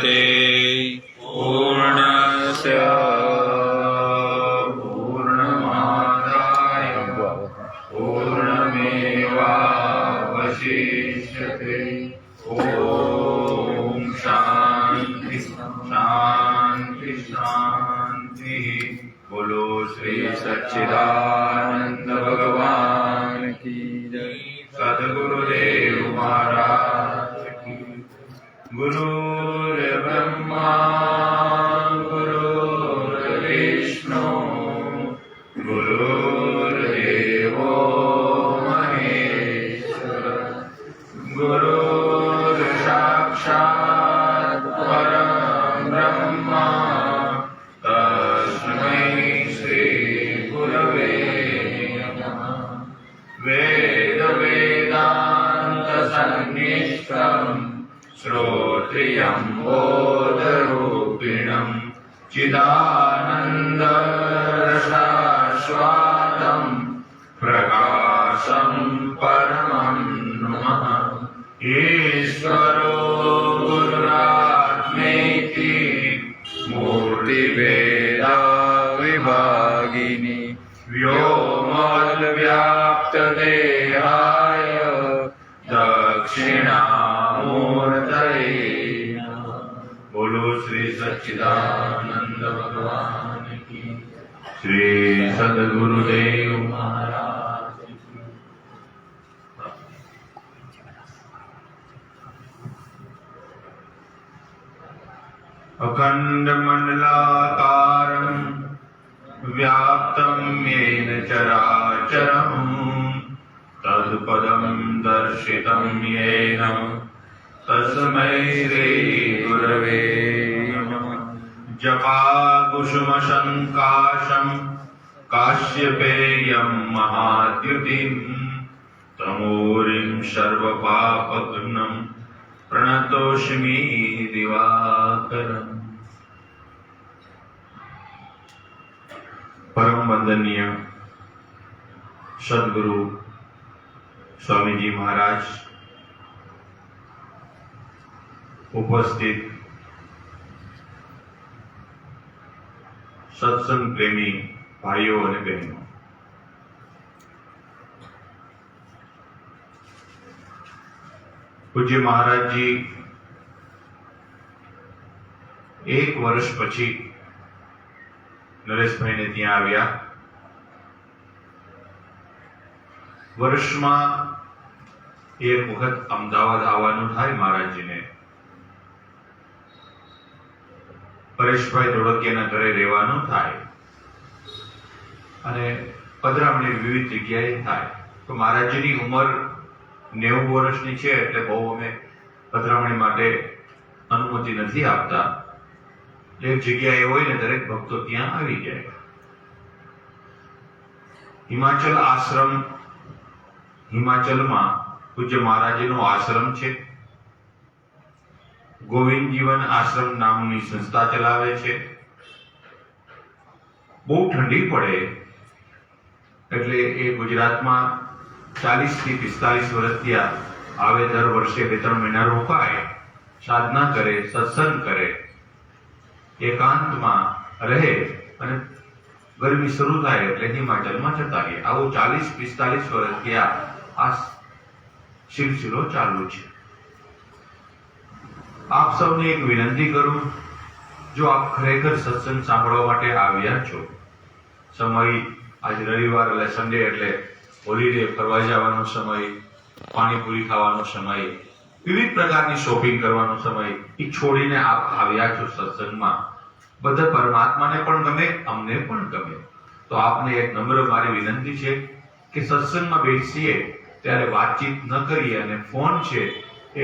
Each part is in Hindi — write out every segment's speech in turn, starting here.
मुच्यते पूर्णस्य पूर्णमादाय पूर्णमेवावशिष्यते। ओम शांति शांति शांति। बोलो श्री सच्चिदानंद भगवान की जय। सद्गुरुदेव महाराज की। गुरुर्ब्रह्मा गुरुर्विष्णु गुरुर्देवो महेश्वर गुरुर्साक्षात् परं ब्रह्मा तस्मै श्री गुरवे नमः। वेद वेदांत सन्निष्ठम् श्रोत्रियं बोधरूपिणं चिदानंद रसास्वादं प्रकाशं परमं नमः। ईश्वरो गुरुरात्मेति मूर्तिभेदा विभागिनी व्योमव्याप्तदेहाय दक्षिणामूर्तये नमः। बोलो श्री सच्चिदानंद भगवान की। श्री सद्गुरुदेव महाराज की। अखंड मंडलाकारं व्याप्तं येन चराचरम् तत्पदं दर्शितं येन तस्मै श्री गुरवे नमः। जपाकुसुमसङ्काशं काश्यपेयं महाद्युतिं तमोरिं सर्वपापघ्नं प्रणतोऽस्मि दिवाकरम्। परम वंदनीय सद्गुरु स्वामी जी महाराज, उपस्थित सत्संग प्रेमी भाइयों और बहनों, पूज्य महाराज जी एक वर्ष पछी नरेशभाई ने ત્યાં આવ્યા। વર્ષમાં એક વખત અમદાવાદ આવવાનું થાય મહારાજજીને। પરેશભાઈ ધોળકિયાના ઘરે રહેવાનું થાય અને પધરામણી વિવિધ જગ્યાએ થાય। તો મહારાજજીની ઉંમર 90 વર્ષની છે એટલે બહુ અમે પધરામણી માટે અનુમતિ નથી આપતા। એક જગ્યાએ હોય ને દરેક ભક્તો ત્યાં આવી જાય। હિમાચલ આશ્રમ, હિમાચલમાં પૂજ્ય મહારાજજીનો આશ્રમ છે। ગોવિંદ જીવન આશ્રમ નામની સંસ્થા ચલાવે છે। બહુ ઠંડી પડે એટલે એ ગુજરાતમાં 40 થી 45 વર્ષથી આવે। દર વર્ષે 2-3 મહિના રોકાય, સાધના કરે, સત્સંગ કરે, એકાંતમાં રહે અને ગરમી શરૂ થાય એટલે હિમાચલમાં જતા રહે। આવું 40-45 વર્ષથી આ સિલસિલો ચાલુ છે। આપ સૌને એક વિનંતી કરું, જો આપ ખરેખર સત્સંગ સાંભળવા માટે આવ્યા છો, સમય આજ રવિવાર એટલે સન્ડે એટલે હોલિડે, ફરવા જવાનો સમય, પાણીપુરી ખાવાનો સમય, વિવિધ પ્રકારની શોપિંગ કરવાનો સમય, એ છોડીને આપ આવ્યા છો સત્સંગમાં। બધા પરમાત્માને પણ ગમે, અમને પણ ગમે। તો આપને એક નમ્ર મારી વિનંતી છે કે સત્સંગમાં બેસીએ ત્યારે વાતચીત ન કરીએ અને ફોન છે એ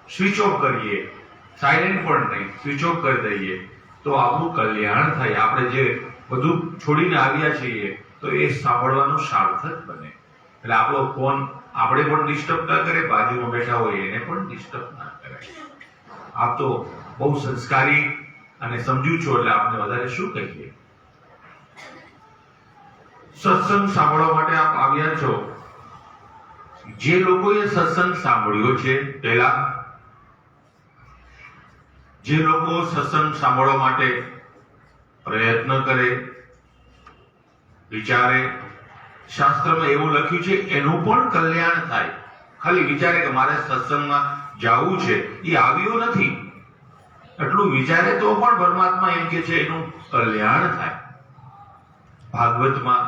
સ્વિચ ઓફ કરીએ, સાયલેન્ટ પણ નહીં, સ્વિચ ઓફ કરી દઈએ તો આપણું કલ્યાણ થાય। આપણે જે બધું છોડીને આવ્યા છીએ તો એ સાંભળવાનું સાર્થક બને। એટલે આપણો ફોન આપણે પણ ડિસ્ટર્બ ના કરે, બાજુમાં બેઠા હોય એને પણ ડિસ્ટર્બ ના કરે। આપ તો બહુ સંસ્કારી અને સમજુ છો એટલે આપને વધારે શું કહીએ। સત્સંગ સાંભળવા માટે આપ આવ્યા છો। જે લોકોએ સત્સંગ સાંભળ્યો છે પહેલા જે લોકો સત્સંગ સાંભળવા માટે પ્રયત્ન કરે, વિચારે, શાસ્ત્રમાં એવું લખ્યું છે એનું પણ કલ્યાણ થાય. ખાલી વિચારે કે મારે સત્સંગમાં જવું છે, એ આવ્યો નથી, એટલું વિચારે તો પણ પરમાત્મા એમ કે છે એનું કલ્યાણ થાય. ભાગવતમાં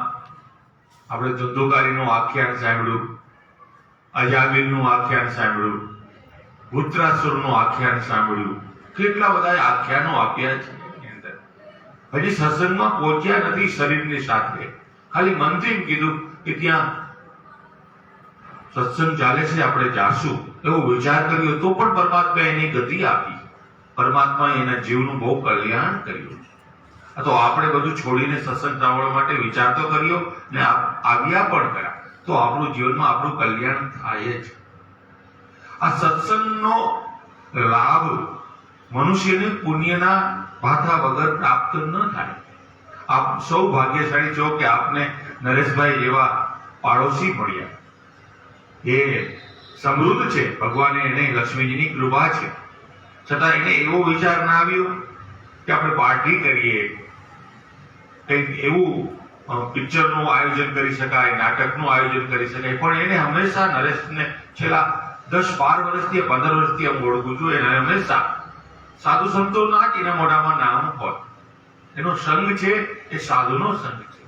આપણે ધુંધુકારીનું આખ્યાન સાંભળ્યું, અજામિલનું આખ્યાન સાંભળ્યું, વૃત્રાસુરનું આખ્યાન સાંભળ્યું, કેટલા બધા આખ્યાનો આપ્યા છે એની અંદર. હજી સત્સંગમાં પહોંચ્યા નથી શરીરની સાથે, ખાલી મનથી એમ કીધું કે ત્યાં સત્સંગ ચાલે છે, આપણે જાશું એવો વિચાર કર્યો તો પણ પરમાત્મા એની ગતિ આપી. પરમાત્માએ એના જીવનું બહુ કલ્યાણ કર્યું. તો આપણે બધું છોડીને સત્સંગ સાંભળવા માટે વિચાર તો કર્યો ને આવ્યા પણ કર્યા, તો આપણું જીવનમાં આપણું કલ્યાણ થાય જ. આ સત્સંગનો લાભ મનુષ્યને પુણ્યના ભાથા વગર પ્રાપ્ત ન થાય. આપ સૌ ભાગ્યશાળી છો કે આપને નરેશભાઈ જેવા પાડોશી મળ્યા. એ સમૃદ્ધ છે, ભગવાને એને લક્ષ્મીજીની કૃપા છે, છતાં એને એવો વિચાર ના આવ્યો કે આપણે પાર્ટી કરીએ, કંઈક એવું પિક્ચરનું આયોજન કરી શકાય, નાટકનું આયોજન કરી શકાય. પણ એને હંમેશા નરેશને છેલ્લા 10-12 વર્ષથી 15 વર્ષથી હું ઓળખું છું, એને હંમેશા સાધુ સંતોના જ એના મોઢામાં નામ હોય. એનો સંગ છે એ સાધુનો સંગ છે.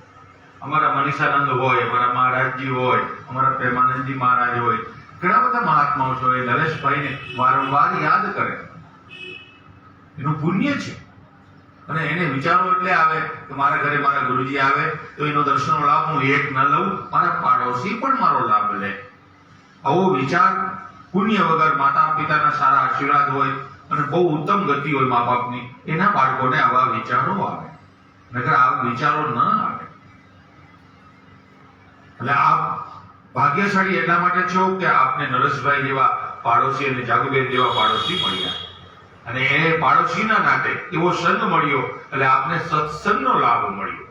અમારા મનીષાનંદ હોય, અમારા મહારાજજી હોય, અમારા પ્રેમાનંદજી મહારાજ હોય, ઘણા બધા મહાત્માઓ છે. એ નરેશભાઈને વારંવાર યાદ કરે, એનું પુણ્ય છે. અને એને વિચારો એટલે આવે કે મારા ઘરે મારા ગુરુજી આવે તો એનો દર્શનનો લાભ હું એક ન લઉં, મારા પાડોશી પણ મારો લાભ લે. આવો વિચાર પુણ્ય વગર, માતા પિતાના સારા આશીર્વાદ હોય અને બહુ ઉત્તમ ગતિ હોય મા બાપની, એના બાળકોને આવા વિચારો આવે, નકર આવા વિચારો ન આવે. એટલે આપ ભાગ્યશાળી એટલા માટે છો કે આપને નરેશભાઈ જેવા પાડોશી અને જાગુબેન જેવા પાડોશી મળ્યા, અને એ પાડોશીના નાતે એવો સંગ મળ્યો એટલે આપને સત્સંગનો લાભ મળ્યો.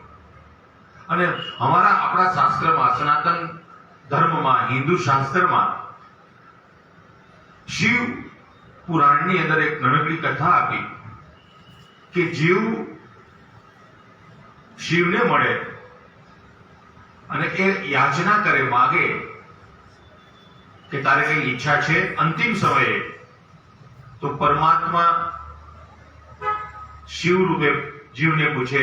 અને આપણા શાસ્ત્રમાં, સનાતન ધર્મમાં, હિન્દુ શાસ્ત્રમાં શિવ પુરાણની અંદર એક નાનકડી કથા આપી કે જીવ શિવને મળે અને એ યાચના કરે, માગે કે તારે કઈ ઈચ્છા છે અંતિમ સમયે, તો પરમાત્મા શિવ રૂપે જીવને પૂછે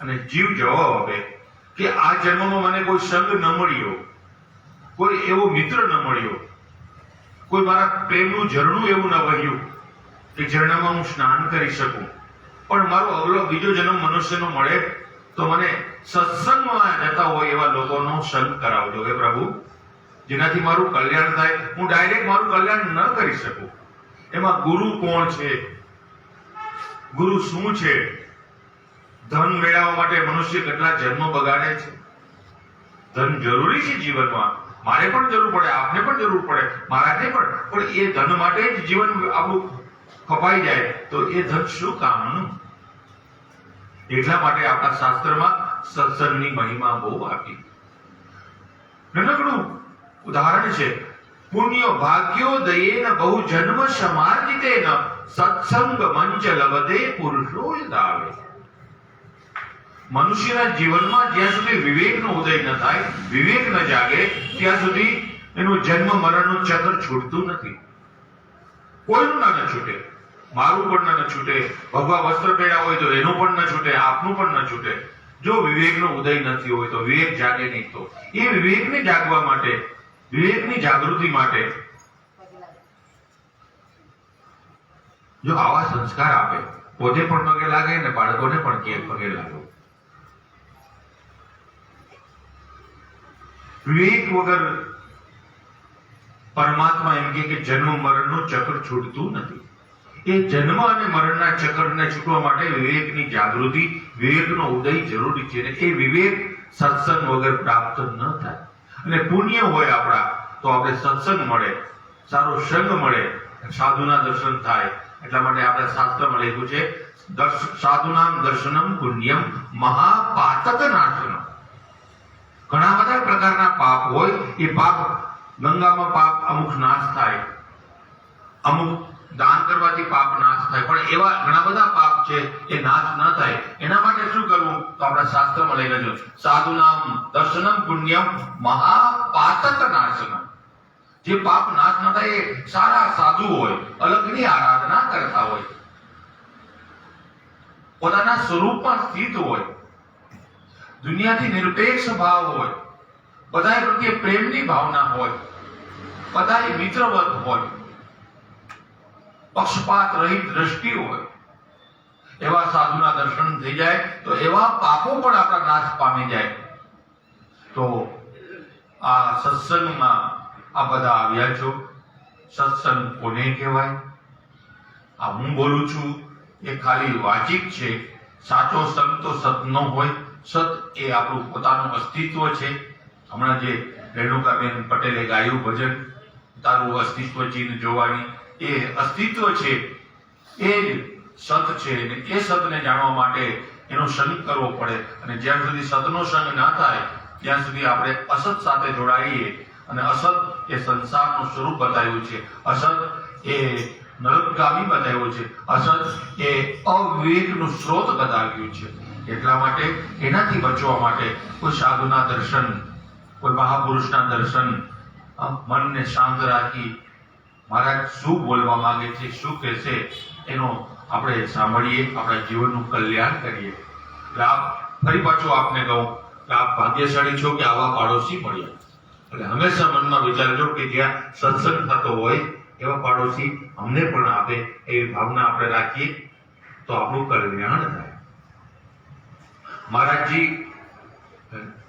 અને જીવ જવાબ આપે કે આ જન્મમાં મને કોઈ સંગ ન મળ્યો, કોઈ એવો મિત્ર ન મળ્યો, કોઈ મારા પ્રેમનું ઝરણું એવું ન વહ્યું કે ઝરણામાં હું સ્નાન કરી શકું, પણ મારો અગલો બીજો જન્મ મનુષ્યનો મળે તો મને સત્સંગમાં જતા હોય એવા લોકોનો સંગ કરાવજો હે પ્રભુ, જેનાથી મારું કલ્યાણ થાય. હું ડાયરેક્ટ મારું કલ્યાણ ન કરી શકું. એમાં ગુરુ કોણ છે, ગુરુ શું છે, ધન મેળવવા માટે મનુષ્ય કેટલા જન્મ બગાડે છે. ધન જરૂરી છે જીવનમાં, મારે પણ જરૂર પડે, આપને પણ જરૂર પડે, મારાને પણ એ ધન માટે જ જીવન આપણું કપાઈ જાય તો એ ધન શું કામનું. એટલા માટે આપણા શાસ્ત્રમાં સત્સંગની મહિમા બહુ આપી. નાનકડું ઉદાહરણ છે, પુણ્ય ભાગ્યો દયેન બહુ જન્મ સમાર્જિતેન સત્સંગ મંચ લભતે પુરુષો દાવે. મનુષ્યના જીવનમાં જ્યાં સુધી વિવેકનો ઉદય ન થાય, વિવેક ન જાગે, ત્યાં સુધી એનું જન્મ મરણનું ચક્ર છૂટતું નથી. કોઈનું ના છૂટે, મારું પણ ન છૂટે, ભગવા વસ્ત્ર પહેર્યા હોય તો એનું પણ ન છૂટે, આપનું પણ ન છૂટે. જો વિવેકનો ઉદય નથી હોય તો વિવેક જાગે નહીં. તો એ વિવેકને જાગવા માટે, વિવેકની જાગૃતિ માટે જો આવા સંસ્કાર આપે, પોતે પણ પગે લાગે ને બાળકોને પણ પગે લાગે. વિવેક વગર પરમાત્મા એમ કે જન્મ મરણનું ચક્ર છૂટતું નથી. એ જન્મ અને મરણના ચક્રને છૂટવા માટે વિવેકની જાગૃતિ, વિવેકનો ઉદય જરૂરી છે. એ વિવેક સત્સંગ વગર પ્રાપ્ત ન થાય. અને પુણ્ય હોય આપણા તો આપણે સત્સંગ મળે, સારો સંગ મળે, સાધુના દર્શન થાય. એટલા માટે આપણા શાસ્ત્રમાં લખ્યું છે સાધુનામ દર્શનમ પુણ્યમ મહાપાતક નાશનમ. ઘણા બધા પ્રકારના પાપ હોય, એ પાપ ગંગામાં પાપ અમુક નાશ થાય, અમુક દાન કરવાથી પાપ નાશ થાય, પણ એવા ઘણા બધા પાપ છે એ નાશ ન થાય એના માટે શું કરવું? તો આપણા શાસ્ત્રમાં લખેલું છે સાધુનામ દર્શનમ પુણ્યમ મહાપાતક નાશનમ. જે પાપ નાશ ન થાય એ સારા સાધુ હોય, અલગની આરાધના કરતા હોય, પોતાના સ્વરૂપમાં સ્થિત હોય, દુનિયાથી નિરપેક્ષ ભાવ હોય, બધા પ્રત્યે પ્રેમની ભાવના હોય, બધા મિત્રવત હોય, પક્ષપાત રહિત દ્રષ્ટિ હોય, એવા સાધુના દર્શન થઈ જાય તો એવા પાપો પણ આપણા નાશ પામી જાય. તો આ સત્સંગમાં આ બધા આવ્યા છો. સત્સંગ કોને કહેવાય? આ હું બોલું છું એ ખાલી વાચિક છે. સાચો સંગ તો સત ન હોય. સત એ આપણું પોતાનું અસ્તિત્વ છે. હમણાં જે રેણુકાબેન પટેલે ગાયું ભજન, તારું અસ્તિત્વ ચિહ્ન જોવાની, એ અસ્તિત્વ છે એ જ સત છે. એ સતને જાણવા માટે એનો સંગ કરવો પડે, અને જ્યાં સુધી સતનો સંગ ના થાય ત્યાં સુધી આપણે અસત સાથે જોડાઈએ. અને અસત એ સંસારનું સ્વરૂપ બતાવ્યું છે, અસત એ નરકગામી બતાવ્યું છે, અસત એ અવિવેકનું સ્ત્રોત બતાવ્યું છે. એટલા માટે એનાથી બચવા માટે કોઈ સાધુના દર્શન, કોઈ મહાપુરુષના દર્શન, મનને શાંત રાખી મહારાજ શું બોલવા માંગે છે, શું કહેશે, એનો આપણે સાંભળીએ, આપણા જીવનનું કલ્યાણ કરીએ. એટલે ફરી પાછું આપને કહું કે આપ ભાગ્યશાળી છો કે આવા પાડોશી મળ્યા. એટલે હંમેશા મનમાં વિચારજો કે જ્યાં સત્સંગ થતો હોય એવા પાડોશી અમને પણ આપે, એવી ભાવના આપણે રાખીએ તો આપણું કલ્યાણ થાય. મહારાજજી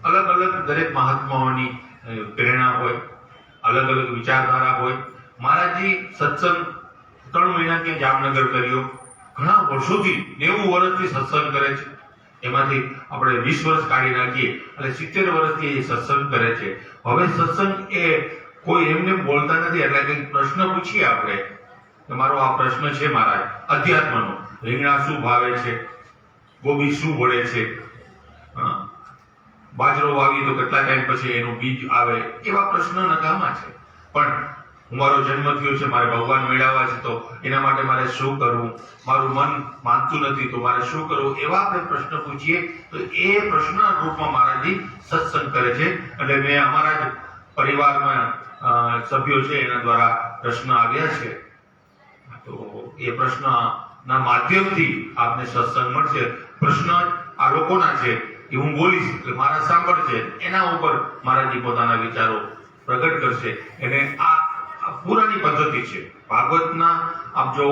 અલગ અલગ દરેક મહાત્માઓની પ્રેરણા હોય, અલગ અલગ વિચારધારા હોય. મહારાજજી સત્સંગ 3 મહિના ત્યાં જામનગર કર્યો, ઘણા વર્ષોથી 90 વર્ષથી સત્સંગ કરે છે. એમાંથી આપણે 20 વર્ષ કાઢી નાખીએ એટલે 70 વર્ષથી એ સત્સંગ કરે છે. હવે સત્સંગ એ કોઈ એમને બોલતા નથી, એટલે કંઈક પ્રશ્ન પૂછીએ આપણે કે મારો આ પ્રશ્ન છે મહારાજ અધ્યાત્મનો, રીંગણા શું ભાવે છે, ગોબી શું વળે છે, બાજરો વાવી તો કેટલા ટાઈમ પછી એનું બીજ આવે, એવા પ્રશ્નો નકામા છે. પણ મારો જન્મ થયો છે, મારે ભગવાન મેળવવા છે, તો એના માટે મારે શું કરવું, મારું મન માનતું નથી તો મારે શું કરવું, એવા આપણે પ્રશ્ન પૂછીએ તો એ પ્રશ્નના રૂપમાં મહારાજજી સત્સંગ કરે છે. એટલે મેં અમારા જ પરિવારમાં સભ્યો છે એના દ્વારા પ્રશ્ન આવ્યા છે, તો એ પ્રશ્નના માધ્યમથી આપને સત્સંગ મળશે. પ્રશ્ન આ લોકોના છે એ હું બોલીશ એટલે મારા સાંભળશે, એના ઉપર મહારાજજી પોતાના વિચારો પ્રગટ કરશે. એને આ પુરાણી પદ્ધતિ છે. ભાગવતના આપ જો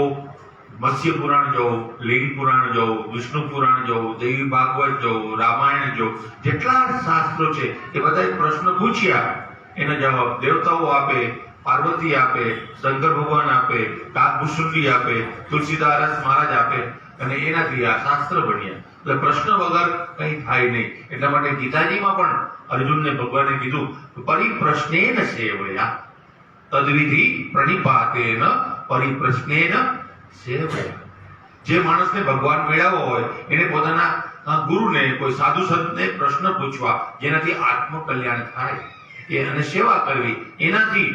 મત્સ્ય પુરાણ જો, લિંગ પુરાણ જો, વિષ્ણુ પુરાણ જો, દેવી ભાગવત જો, રામાયણ જો, જેટલા શાસ્ત્રો છે એ બધા પ્રશ્ન પૂછ્યા, એના જવાબ દેવતાઓ આપે, પાર્વતી આપે, શંકર ભગવાન આપે, કાગભૂષુંડી આપે, તુલસીદાસ મહારાજ આપે, અને એનાથી આ શાસ્ત્ર બન્યા. એટલે પ્રશ્ન વગર કંઈ થાય નહીં. એટલા માટે ગીતાજીમાં પણ અર્જુનને ભગવાને કીધું પરિપ્રશ્નેન સેવયા તદ્વિધિ પ્રણિપાતેન પરિપ્રશ્નેન સેવયા. જે માણસને ભગવાન મેળવવો હોય એને પોતાના ગુરુને, કોઈ સાધુ સંતને પ્રશ્ન પૂછવા, જેનાથી આત્મકલ્યાણ થાય અને સેવા કરવી, એનાથી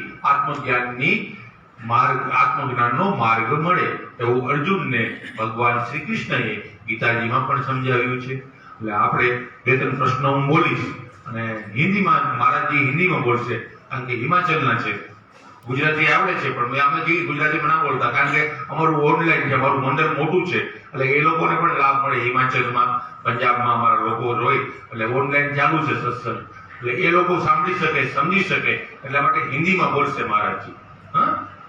આત્મજ્ઞાનનો માર્ગ મળે. એવું અર્જુનને ભગવાન શ્રી કૃષ્ણએ ગીતાજીમાં પણ સમજાવ્યું છે. એટલે આપણે 2-3 પ્રશ્નો હું બોલીશ અને હિન્દીમાં મહારાજજી હિન્દીમાં બોલશે, કારણ કે હિમાચલના છે. ગુજરાતી આવડે છે પણ અમે ગુજરાતીમાં ના બોલતા, કારણ કે અમારું ઓનલાઈન છે, અમારું મંડળ મોટું છે, એટલે એ લોકોને પણ લાભ મળે. હિમાચલમાં, પંજાબમાં અમારા લોકો હોય એટલે ઓનલાઈન ચાલુ છે સત્સંગ, એટલે એ લોકો સાંભળી શકે, સમજી શકે, એટલા માટે હિન્દીમાં બોલશે મહારાજજી.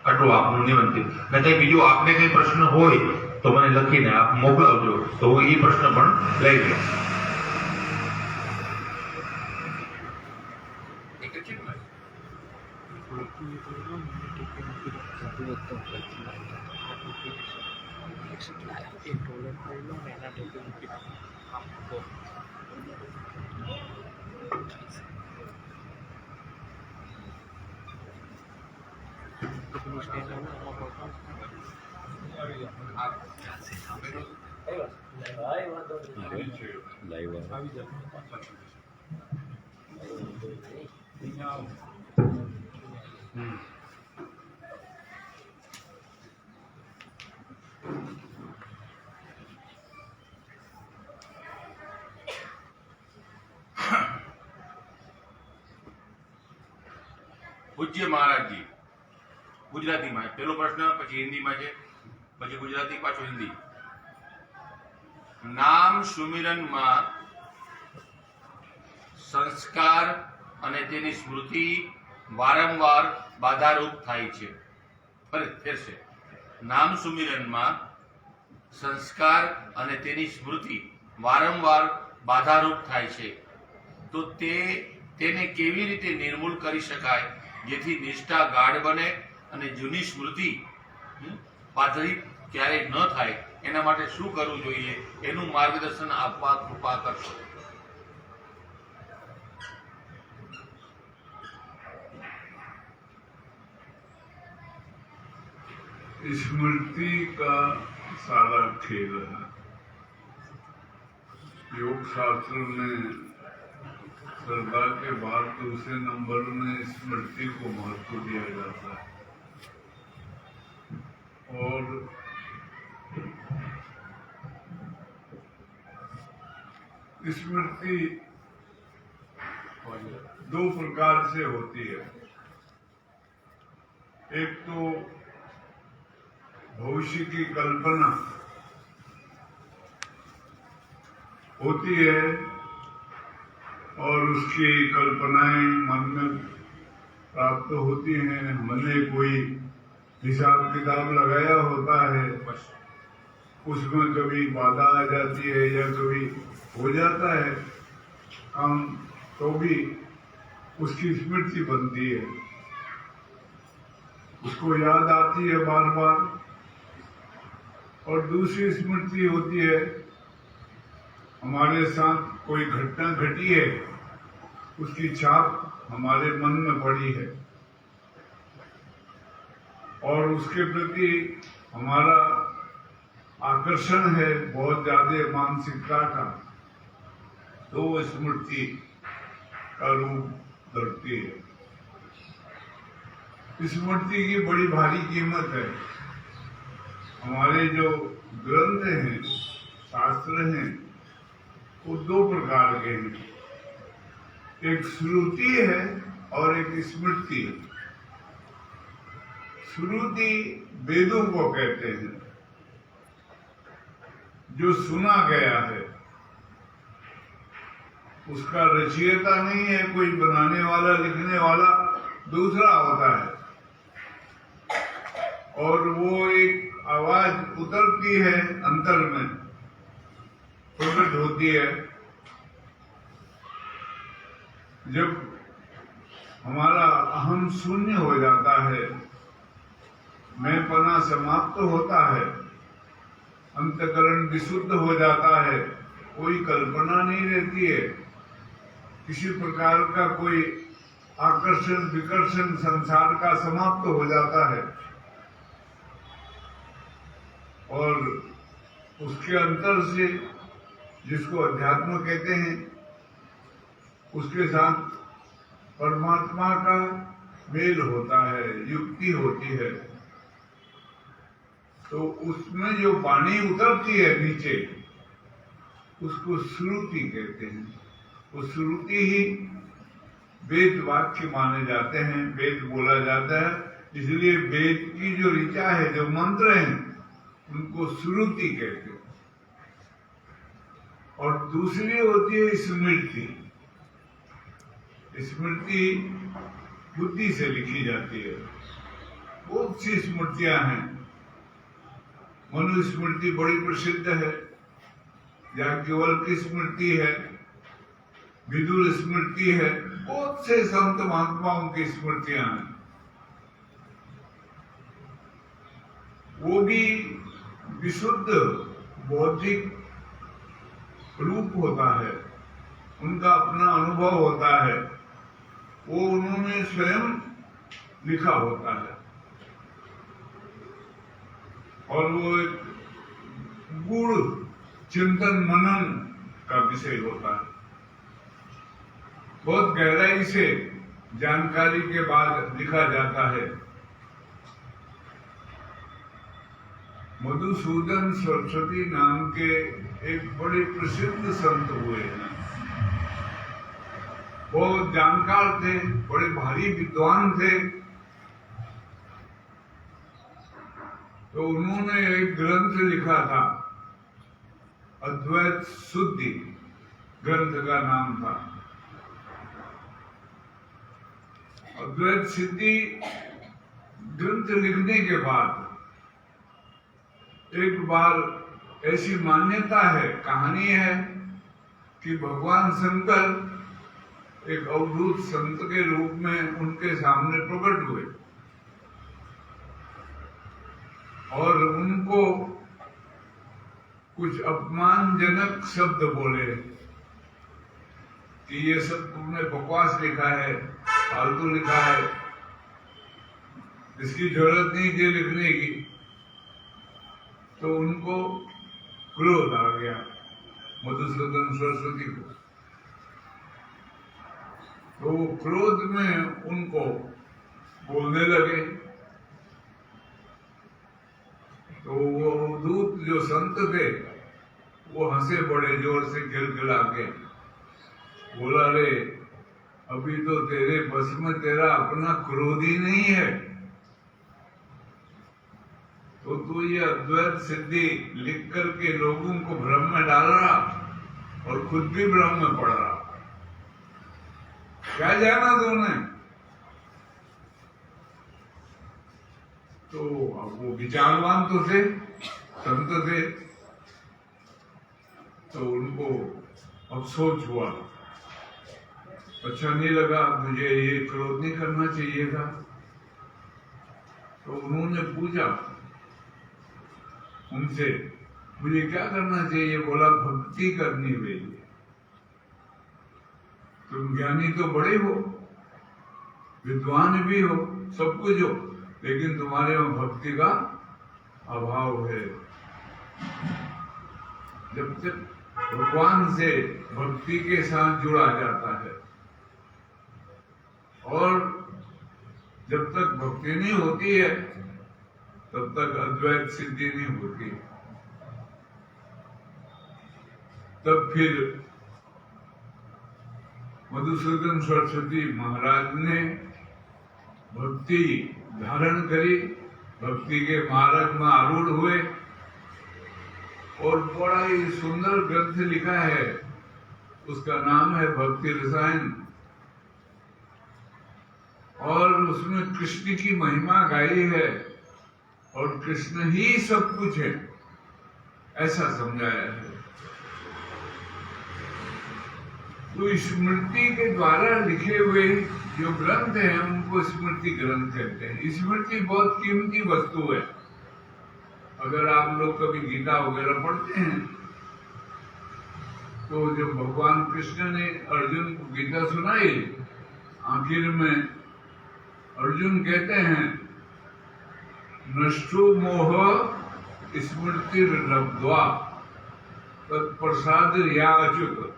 આટલું આપનું નિમંત્રિત. અને કંઈ બીજું આપને કંઈ પ્રશ્ન હોય તો મને લખીને આપ મોકલાવજો, તો હું એ પ્રશ્ન પણ લઈ લઈશ. પૂજ્ય મહારાજજી ગુજરાતીમાં પહેલો પ્રશ્ન, પછી હિન્દીમાં છે, પછી ગુજરાતી, પાછો હિન્દી. નામ સુમિરનમાં સંસ્કાર અને તેની સ્મૃતિ વારંવાર બાધારૂપ થાય છે. ફેરશે. નામ સુમિરનમાં સંસ્કાર અને તેની સ્મૃતિ વારંવાર બાધારૂપ થાય છે, તો તેને કેવી રીતે નિર્મૂળ કરી શકાય જેથી નિષ્ઠા ગાઢ બને અને જૂની સ્મૃતિ પાતળી ક્યારેય ન થાય? એના માટે શું કરવું જોઈએ એનું માર્ગદર્શન આપવા કૃપા કરશો. स्मृति का सारा खेल है. योग शास्त्र में श्रद्धा के बाद दूसरे नंबर में स्मृति को महत्व दिया जाता है. और स्मृति दो प्रकार से होती है. एक तो भविष्य की कल्पना होती है और उसकी कल्पनाएं मन में प्राप्त होती हैं. हमने कोई हिसाब किताब लगाया होता है, उसमें कभी बाधा आ जाती है या कभी हो जाता है काम, तो भी उसकी स्मृति बनती है, उसको याद आती है बार बार. और दूसरी स्मृति होती है, हमारे साथ कोई घटना घटी है, उसकी छाप हमारे मन में पड़ी है और उसके प्रति हमारा आकर्षण है बहुत ज्यादा मानसिकता का, तो वो स्मृति का रूप धरती है. स्मृति की बड़ी भारी कीमत है. हमारे जो ग्रंथ हैं, शास्त्र हैं, वो दो प्रकार के हैं. एक श्रुति है और एक स्मृति है. श्रुति वेदों को कहते हैं, जो सुना गया है, उसका रचयिता नहीं है, कोई बनाने वाला लिखने वाला दूसरा होता है, और वो एक आवाज उतरती है अंतर में, प्रकट होती है. जब हमारा अहम शून्य हो जाता है, मैंपना समाप्त होता है, अंतकरण विशुद्ध हो जाता है, कोई कल्पना नहीं रहती है, किसी प्रकार का कोई आकर्षण विकर्षण संसार का समाप्त हो जाता है, और उसके अंतर से, जिसको अध्यात्म कहते हैं, उसके साथ परमात्मा का मेल होता है, युक्ति होती है. तो उसमें जो वाणी उतरती है नीचे, उसको श्रुति कहते हैं. वो श्रुति ही वेद वाक्य माने जाते हैं, वेद बोला जाता है. इसलिए वेद की जो ऋचा है, जो मंत्र हैं, उनको श्रुति कहते हैं. और दूसरी होती है स्मृति. स्मृति बुद्धि से लिखी जाती है. बहुत सी स्मृतियां हैं. मनुस्मृति बड़ी प्रसिद्ध है, याज्ञवल्क्य की स्मृति है, विदुर स्मृति है, बहुत से संत महात्माओं की स्मृतियां हैं. वो भी विशुद्ध बौद्धिक रूप होता है, उनका अपना अनुभव होता है, वो उन्होंने स्वयं लिखा होता है, और वो एक गूढ़ चिंतन मनन का विषय होता है. बहुत गहराई से जानकारी के बाद लिखा जाता है. मधुसूदन सरस्वती नाम के एक बड़े प्रसिद्ध संत हुए हैं. बहुत जानकार थे, बड़े भारी विद्वान थे। तो उन्होंने एक ग्रंथ लिखा था, अद्वैत शुद्धि ग्रंथ का नाम था। अद्वैत सिद्धि ग्रंथ लिखने के बाद एक बार ऐसी मान्यता है, कहानी है कि भगवान शंकर एक अवधूत संत के रूप में उनके सामने प्रकट हुए और उनको कुछ अपमानजनक शब्द बोले कि ये सब तुमने बकवास लिखा है, फालतू लिखा है, इसकी जरूरत नहीं थी लिखने की। तो उनको क्रोध आ गया मधुसूदन सरस्वती को। तो वो क्रोध में उनको बोलने लगे। तो वो दूत जो संत थे वो हंसे बड़े जोर से, गिलगिला के बोला, रे अभी तो तेरे बस में तेरा अपना क्रोध ही नहीं है, तो तू ये अद्वैत सिद्धि लिख करके लोगों को भ्रम में डाल रहा और खुद भी भ्रम में पड़ रहा। क्या जाना तूने? तो अब वो विचारवान तो थे, संत थे, तो उनको अफसोस हुआ, अच्छा नहीं लगा, मुझे ये क्रोध नहीं करना चाहिए था। तो उन्होंने पूछा उनसे, मुझे क्या करना चाहिए? बोला, भक्ति करनी चाहिए। तुम ज्ञानी तो बड़े हो, विद्वान भी हो, सब कुछ हो, लेकिन तुम्हारे में भक्ति का अभाव है। जब तक भगवान से भक्ति के साथ जुड़ा जाता है और जब तक भक्ति नहीं होती है तब तक अद्वैत सिद्धि नहीं होती। तब फिर मधुसूदन सरस्वती महाराज ने भक्ति धारण करी, भक्ति के मार्ग में आरूढ़ हुए और बड़ा ही सुंदर ग्रंथ लिखा है, उसका नाम है भक्ति रसायन। और उसमें कृष्ण की महिमा गाई है और कृष्ण ही सब कुछ है, ऐसा समझाया है। तो स्मृति के द्वारा लिखे हुए जो ग्रंथ हैं उनको स्मृति ग्रंथ कहते हैं। स्मृति बहुत कीमती वस्तु है। अगर आप लोग कभी गीता वगैरह पढ़ते हैं तो जब भगवान कृष्ण ने अर्जुन को गीता सुनाई, आखिर में अर्जुन कहते हैं, नष्टो मोह स्मृति लब्ध्वा तत्प्रसाद या अच्युत।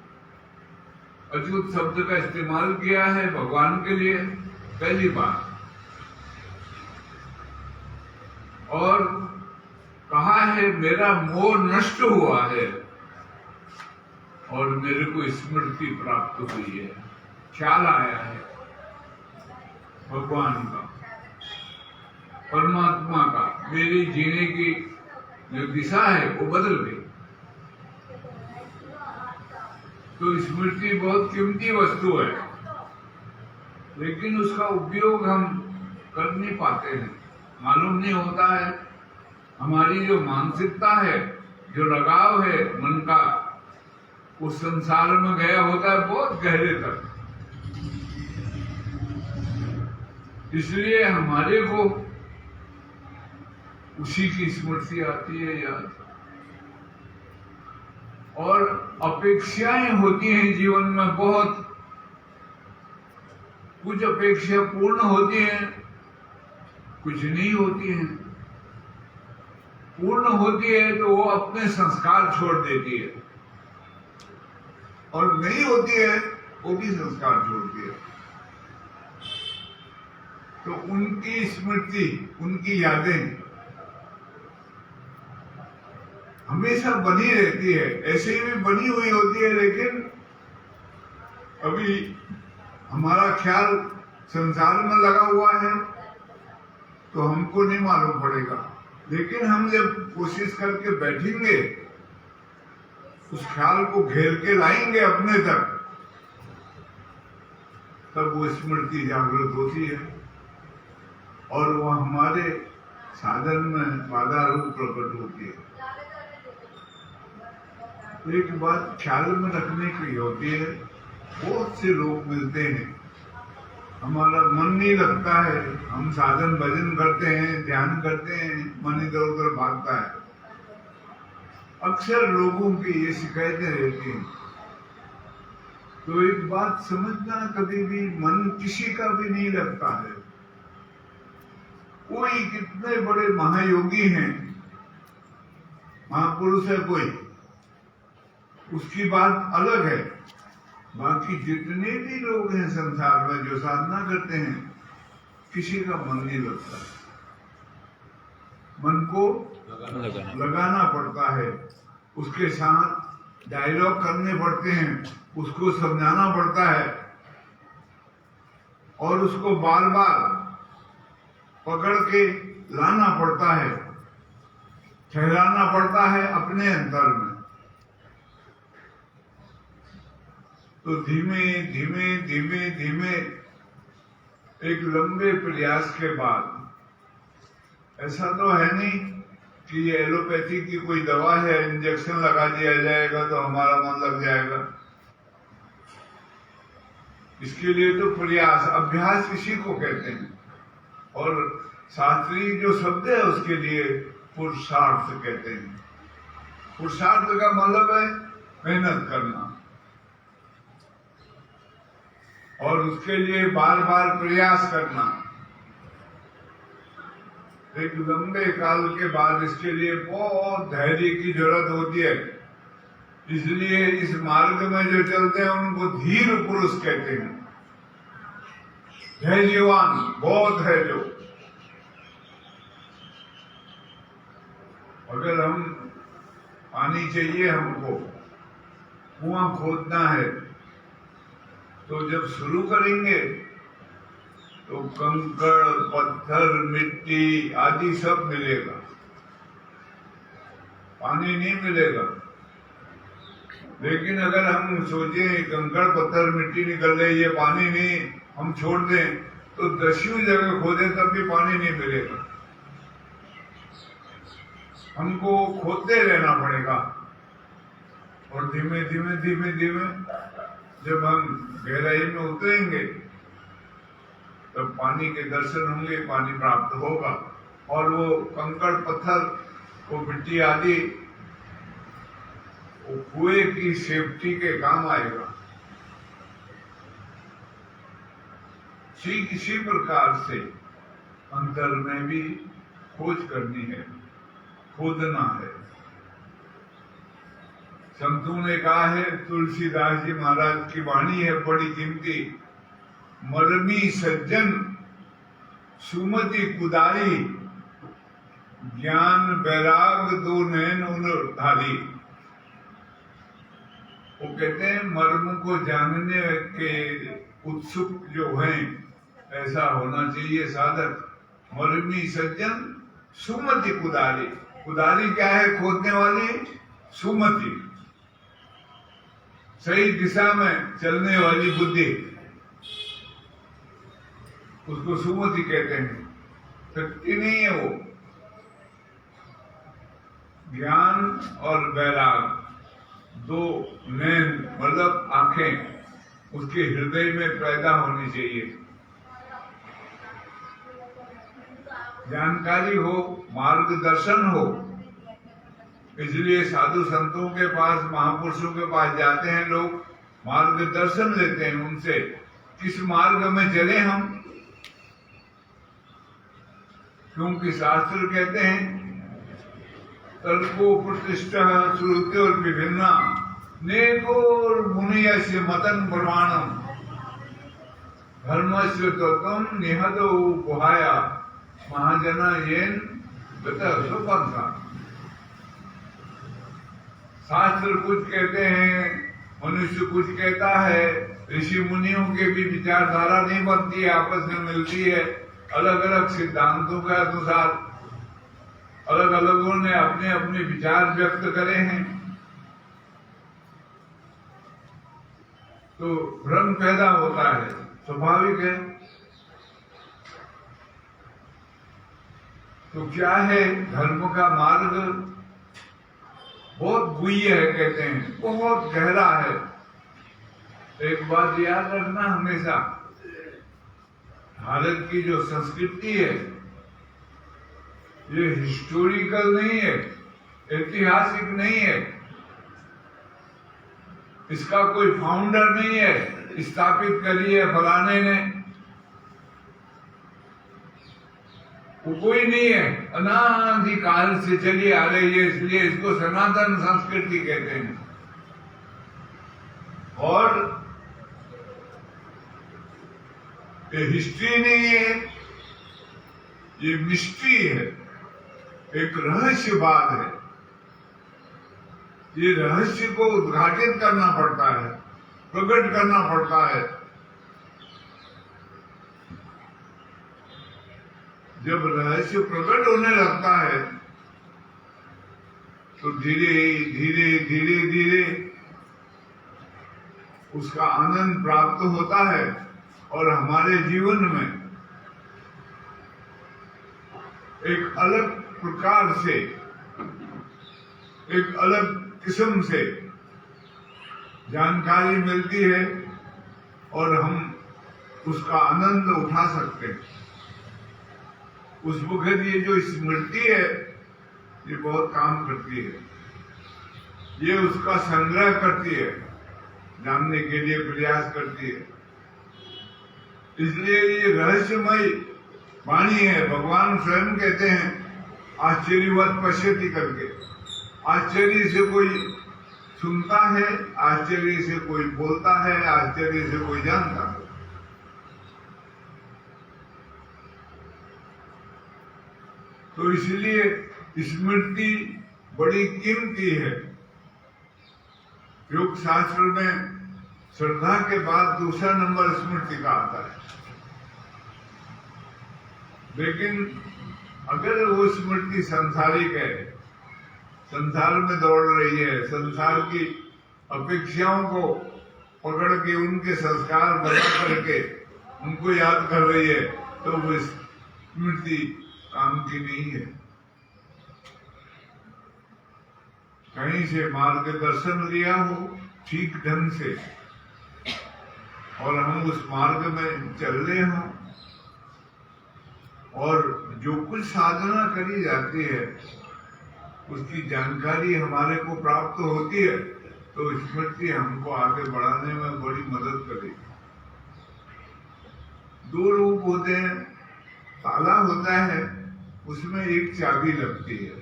अच्युत शब्द का इस्तेमाल किया है भगवान के लिए पहली बार, और कहा है मेरा मोह नष्ट हुआ है और मेरे को स्मृति प्राप्त हुई है, ख्याल आया है भगवान का, परमात्मा का। मेरी जीने की जो दिशा है वो बदल गई। तो स्मृति बहुत कीमती वस्तु है, लेकिन उसका उपयोग हम कर नहीं पाते हैं, मालूम नहीं होता है। हमारी जो मानसिकता है, जो लगाव है मन का, उस संसार में गया होता है बहुत गहरे तक। इसलिए हमारे को उसी की स्मृति आती है याद। और अपेक्षाएं होती हैं जीवन में बहुत, कुछ अपेक्षा पूर्ण होती हैं, कुछ नहीं होती हैं। पूर्ण होती है तो वो अपने संस्कार छोड़ देती है, और नहीं होती है वो भी संस्कार छोड़ती है। तो उनकी स्मृति, उनकी यादें हमेशा बनी रहती है, ऐसे ही भी बनी हुई होती है, लेकिन अभी हमारा ख्याल संसार में लगा हुआ है तो हमको नहीं मालूम पड़ेगा, लेकिन हम जब कोशिश करके बैठेंगे, उस ख्याल को घेर के लाएंगे अपने तक, तब वो स्मृति जागृत होती है और वो हमारे साधन में बाधा रूप प्रकट होती है। तो एक बात ख्याल में रखने की होती है, बहुत से लोग मिलते हैं, हमारा मन नहीं लगता है, हम साधन भजन करते हैं, ध्यान करते हैं, मन इधर उधर भागता है। अक्सर लोगों की ये शिकायतें रहती हैं। तो एक बात समझना, कभी भी मन किसी का भी नहीं लगता है। कोई कितने बड़े महायोगी हैं, महापुरुष है कोई, उसकी बात अलग है। बाकी जितने भी लोग हैं संसार में जो साधना करते हैं, किसी का मन नहीं लगता। मन को लगाना पड़ता है, उसके साथ डायलॉग करने पड़ते हैं, उसको समझाना पड़ता है और उसको बार बार पकड़ के लाना पड़ता है, ठहराना पड़ता है अपने अंतर में। तो धीमे धीमे धीमे धीमे एक लंबे प्रयास के बाद, ऐसा तो है नहीं कि ये एलोपैथी की कोई दवा है, इंजेक्शन लगा दिया जाएगा तो हमारा मन लग जाएगा। इसके लिए तो प्रयास, अभ्यास इसी को कहते हैं। और शास्त्रीय जो शब्द है उसके लिए पुरुषार्थ कहते हैं। पुरुषार्थ का मतलब है मेहनत करना और उसके लिए बार बार प्रयास करना। एक लंबे काल के बाद इसके लिए बहुत धैर्य की जरूरत होती है। इसलिए इस मार्ग में जो चलते हैं उनको धीर पुरुष कहते हैं, धैर्यवान, बहुत है जो। अगर हम पानी चाहिए, हमको कुआं खोदना है, तो जब शुरू करेंगे तो कंकड़, पत्थर, मिट्टी आदि सब मिलेगा, पानी नहीं मिलेगा। लेकिन अगर हम सोचें कंकड़ पत्थर मिट्टी निकल रही है, पानी नहीं, हम छोड़ दें, तो 10वीं जगह खोदे तब भी पानी नहीं मिलेगा। हमको खोदते रहना पड़ेगा और धीमे धीमे धीमे धीमे जब हम गहराई में उतरेंगे तब पानी के दर्शन होंगे, पानी प्राप्त होगा और वो कंकड़ पत्थर, वो मिट्टी आदि वो कुएं की सेफ्टी के काम आएगा। किसी प्रकार से अंतर में भी खोज करनी है, खोदना है। संतों ने कहा है, तुलसीदास जी महाराज की वाणी है बड़ी कीमती, मरमी सज्जन सुमति कुदारी, ज्ञान वैराग दो नैन उन धारी। वो कहते हैं मर्म को जानने के उत्सुक जो हैं, ऐसा होना चाहिए साधक। मरमी सज्जन सुमति कुदारी, कुदारी क्या है? खोदने वाली सुमति, सही दिशा में चलने वाली बुद्धि, उसको सुमति कहते हैं। शक्ति नहीं है वो, ज्ञान और वैराग दो नैन मतलब आंखें उसके हृदय में पैदा होनी चाहिए। जानकारी हो, मार्गदर्शन हो। इसलिए साधु संतों के पास, महापुरुषों के पास जाते हैं लोग, मार्गदर्शन लेते हैं उनसे, किस मार्ग में चले हम। क्योंकि शास्त्र कहते हैं तल्पो प्रतिष्ठा श्रुत्योर विभिन्ना नेकोर मुनियस्य मतन प्रमाणम धर्मस्य तत्वम निहतो गुहाया महाजना येन सुपंथा। शास्त्र कुछ कहते हैं, मनुष्य कुछ कहता है, ऋषि मुनियों के भी विचारधारा नहीं बनती है, आपस में मिलती है। अलग अलग सिद्धांतों के अनुसार अलग अलगों ने अपने अपने विचार व्यक्त करे हैं, तो भ्रम पैदा होता है, स्वाभाविक है। तो क्या है, धर्म का मार्ग बहुत गुह्य है, कहते हैं बहुत गहरा है। एक बात याद रखना हमेशा, भारत की जो संस्कृति है ये हिस्टोरिकल नहीं है, ऐतिहासिक नहीं है, इसका कोई फाउंडर नहीं है, स्थापित करी है फलाने ने, वो कोई नहीं है, अनादिकाल से चली आ रही है, इसलिए इसको सनातन संस्कृति कहते हैं। और ये हिस्ट्री नहीं है, ये मिस्ट्री है, एक रहस्यवाद है। ये रहस्य को उद्घाटित करना पड़ता है, प्रकट करना पड़ता है। जब रहस्य प्रकट होने लगता है तो धीरे धीरे धीरे धीरे उसका आनंद प्राप्त होता है और हमारे जीवन में एक अलग प्रकार से, एक अलग किस्म से जानकारी मिलती है और हम उसका आनंद उठा सकते हैं। उस वक्त ये जो स्मृति है ये बहुत काम करती है, ये उसका संग्रह करती है, जानने के लिए प्रयास करती है। इसलिए ये रहस्यमय वाणी है। भगवान स्वयं कहते हैं आश्चर्यवत पश्यति करके। आश्चर्य से कोई सुनता है, आश्चर्य से कोई बोलता है, आश्चर्य से कोई जानता है। तो इसलिए स्मृति बड़ी कीमती है। योग शास्त्र में श्रद्धा के बाद दूसरा नंबर स्मृति का आता है। लेकिन अगर वो स्मृति सांसारिक है, संसार में दौड़ रही है, संसार की अपेक्षाओं को पकड़ के उनके संस्कार बना करके उनको याद कर रही है, तो वो स्मृति काम की नहीं है। कहीं से मार्गदर्शन लिया हो ठीक ढंग से और हम उस मार्ग में चल रहे हों और जो कुछ साधना करी जाती है उसकी जानकारी हमारे को प्राप्त होती है, तो स्मृति हमको आगे बढ़ाने में बड़ी मदद करेगी। दो रूप होते हैं, ताला होता है, उसमें एक चाबी लगती है।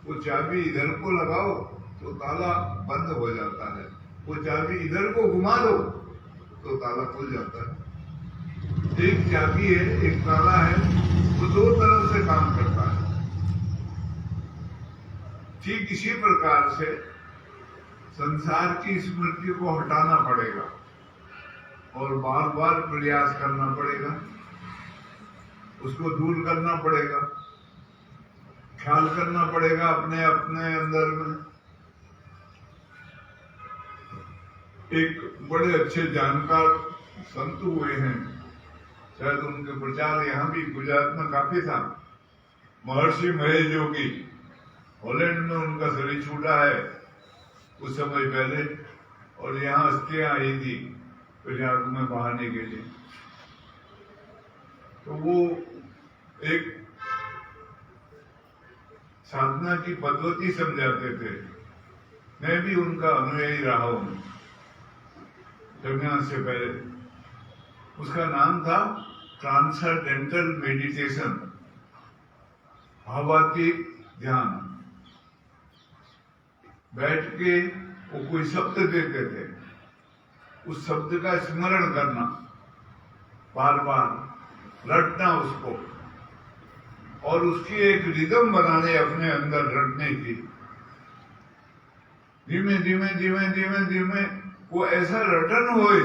वो चाबी इधर को लगाओ तो ताला बंद हो जाता है, वो चाबी इधर को घुमा दो तो ताला खुल जाता है। एक चाबी है, एक ताला है, वो दो तरफ से काम करता है। ठीक इसी प्रकार से संसार की स्मृति को हटाना पड़ेगा और बार बार प्रयास करना पड़ेगा, उसको दूर करना पड़ेगा, ख्याल करना पड़ेगा अपने अपने अंदर में। एक बड़े अच्छे जानकार संत हुए हैं, शायद उनके प्रचार यहाँ भी गुजरात में काफी था। महर्षि महेश योगी, हॉलैंड में उनका शरीर छूटा है कुछ समय पहले, और यहाँ अस्थियां आई थी प्रयाग में बहाने के लिए। तो वो एक साधना की पद्धति समझाते थे। मैं भी उनका अनुयायी रहा हूं जगन्नाथ से पहले। उसका नाम था ट्रांसेंडेंटल मेडिटेशन, भावातीत ध्यान। बैठ के वो कोई शब्द देते थे, उस शब्द का स्मरण करना, बार बार रटना उसको, और उसकी एक रिदम बनाने अपने अंदर रटने की। धीमे धीमे धीमे धीमे धीमे वो ऐसा रटन होए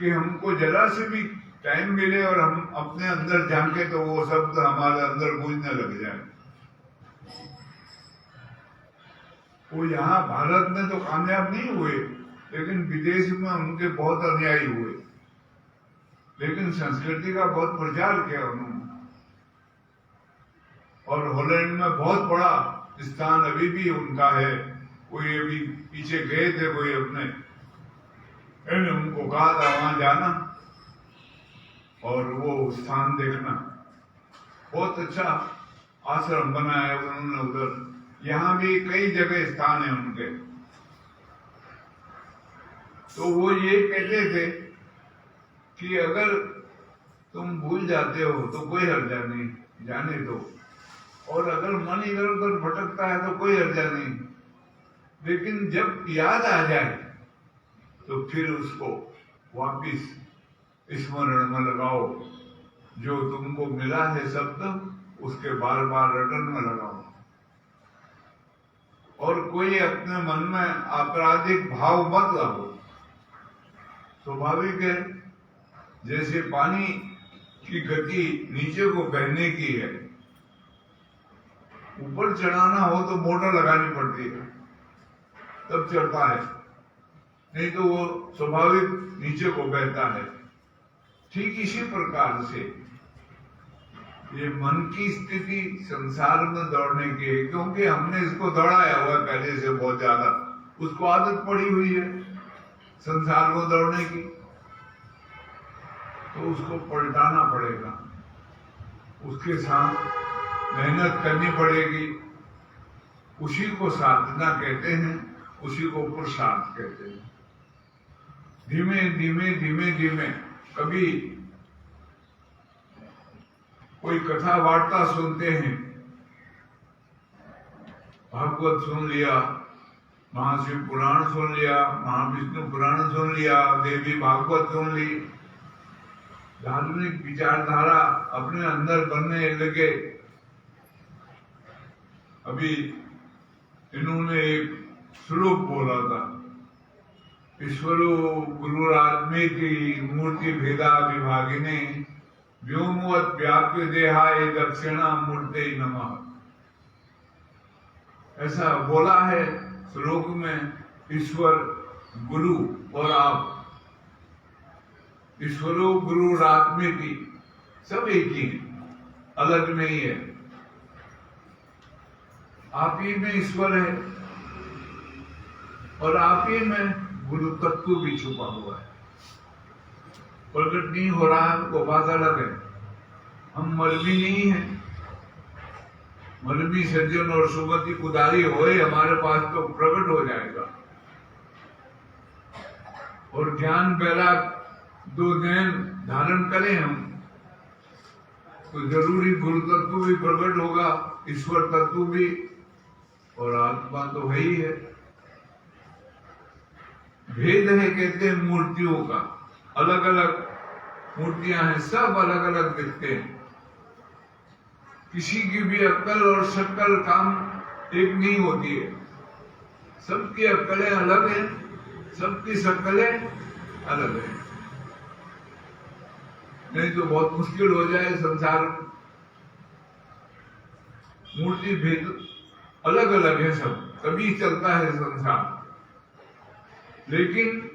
कि हमको जरा से भी टाइम मिले और हम अपने अंदर झांके तो वो शब्द हमारे अंदर गूंजने लग जाए। वो यहाँ भारत में तो कामयाब नहीं हुए, लेकिन विदेश में उनके बहुत अनुयायी हुए, लेकिन संस्कृति का बहुत प्रचार किया उन्होंने। और हॉलैंड में बहुत बड़ा स्थान अभी भी उनका है। कोई अभी पीछे गए थे, कोई अपने मैंने उनको कहा था वहां जाना और वो स्थान देखना। बहुत अच्छा आश्रम बनाया है उन्होंने उधर। यहाँ भी कई जगह स्थान है उनके। तो वो ये कहते थे कि अगर तुम भूल जाते हो तो कोई हर्जा नहीं, जाने दो, और अगर मन इधर उधर भटकता है तो कोई हर्जा नहीं, लेकिन जब याद आ जाए तो फिर उसको वापिस स्मरण में लगाओ। जो तुमको मिला है शब्द उसके बार बार रटन में लगाओ। और कोई अपने मन में आपराधिक भाव मत लाओ। स्वाभाविक है, जैसे पानी की गति नीचे को बहने की है, ऊपर चढ़ाना हो तो मोटर लगानी पड़ती है, तब चढ़ता है, नहीं तो वो स्वाभाविक नीचे को बहता है। ठीक इसी प्रकार से ये मन की स्थिति संसार में दौड़ने की है, क्योंकि हमने इसको दौड़ाया हुआ है पहले से बहुत ज्यादा, उसको आदत पड़ी हुई है संसार को दौड़ने की, तो उसको पलटाना पड़ेगा, उसके साथ मेहनत करनी पड़ेगी। उसी को साधना कहते हैं, उसी को पुरुषार्थ कहते हैं। धीमे धीमे धीमे धीमे कभी कोई कथा वार्ता सुनते हैं, भागवत सुन लिया, महाशिव पुराण सुन लिया, महाविष्णु पुराण सुन लिया, देवी भागवत सुन ली, धार्मिक विचारधारा अपने अंदर बनने लगे। अभी इन्होंने एक श्लोक बोला था, ईश्वरो गुरुरात्मेति मूर्ति भेदा विभागिने व्योमवत व्याप्य देहाय दक्षिणा मूर्ते नमः। ऐसा बोला है श्लोक में। ईश्वर, गुरु और आप, ईश्वरो गुरुरात्मेति, सब एक ही है, अलग नहीं है। आप ही में ईश्वर है और आप ही में गुरु तत्व भी छुपा हुआ है, प्रकट नहीं हो रहा, वो बात अलग है। हम मरवी नहीं है, मरवी सज्जन और सुमति कुदारी होए हमारे पास तो प्रकट हो जाएगा। और ज्ञान वैराग दो नयन धारण करें हम, तो जरूरी गुरु तत्व भी प्रकट होगा, ईश्वर तत्व भी, और आत्मा तो है ही है। भेद है कहते हैं मूर्तियों का, अलग अलग मूर्तियां हैं, सब अलग अलग दिखते हैं। किसी की भी अक्ल और शक्ल काम एक नहीं होती है, सबकी अक्लें अलग हैं, सबकी शक्लें अलग हैं। नहीं तो बहुत मुश्किल हो जाए संसार में। मूर्ति भेद अलग अलग है सब, तभी चलता है संसार। लेकिन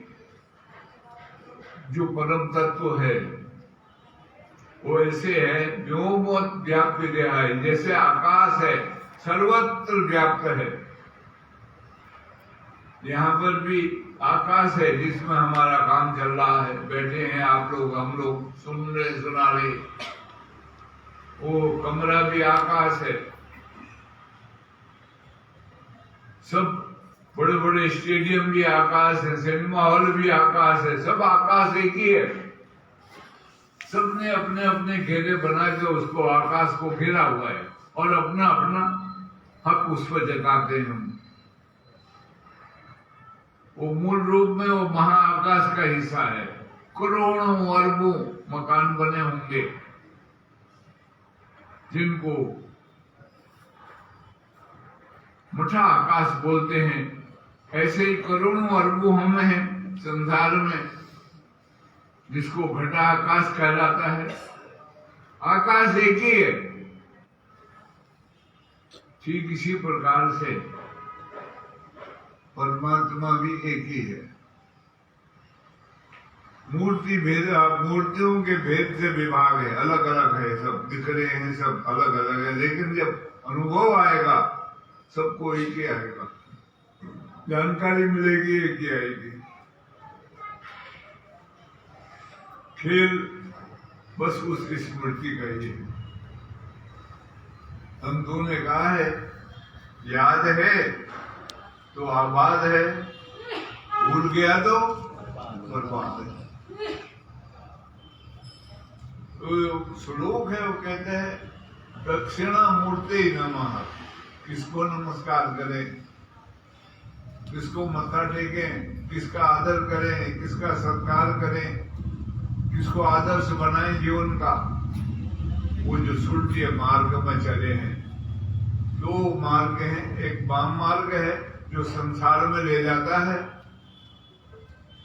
जो परम तत्व है वो ऐसे है, व्योमवत व्याप्य देहाय, जैसे आकाश है सर्वत्र व्याप्त है। यहाँ पर भी आकाश है जिसमें हमारा काम चल रहा है, बैठे हैं आप लोग, हम लोग सुन रहे सुना रहे। वो कमरा भी आकाश है, सब बड़े बड़े स्टेडियम भी आकाश है, सिनेमा हॉल भी आकाश है, सब आकाश एक ही है। सबने अपने अपने घेरे बना के उसको आकाश को घेरा हुआ है और अपना अपना हक उस पर जताते हैं हम। वो मूल रूप में वो महाआकाश का हिस्सा है। करोड़ों अरबों मकान बने होंगे जिनको मठा आकाश बोलते हैं। ऐसे ही करोड़ों अरबों हम हैं संसार में, जिसको घटाकाश कहलाता है। आकाश एक ही है। ठीक इसी प्रकार से परमात्मा भी एक ही है। मूर्तियों के भेद से विभाग है, अलग अलग है, सब दिख रहे हैं, सब अलग अलग है, लेकिन जब अनुभव आएगा सबको एक ही आएगा, जानकारी मिलेगी एक ही आएगी। खेल बस उस स्मृति का ही है। संतों ने कहा है, याद है तो आबाद है, भूल गया तो बर्बाद है। तो श्लोक है, वो कहते हैं दक्षिणा मूर्ति नमः। किसको नमस्कार करें, किसको मत्था टेकें, किसका आदर करें, किसका सत्कार करें, किसको आदर्श बनाएं जीवन का। वो जो सुलटिया मार्ग में चले हैं, दो मार्ग हैं। एक वाम मार्ग है जो संसार में ले जाता है,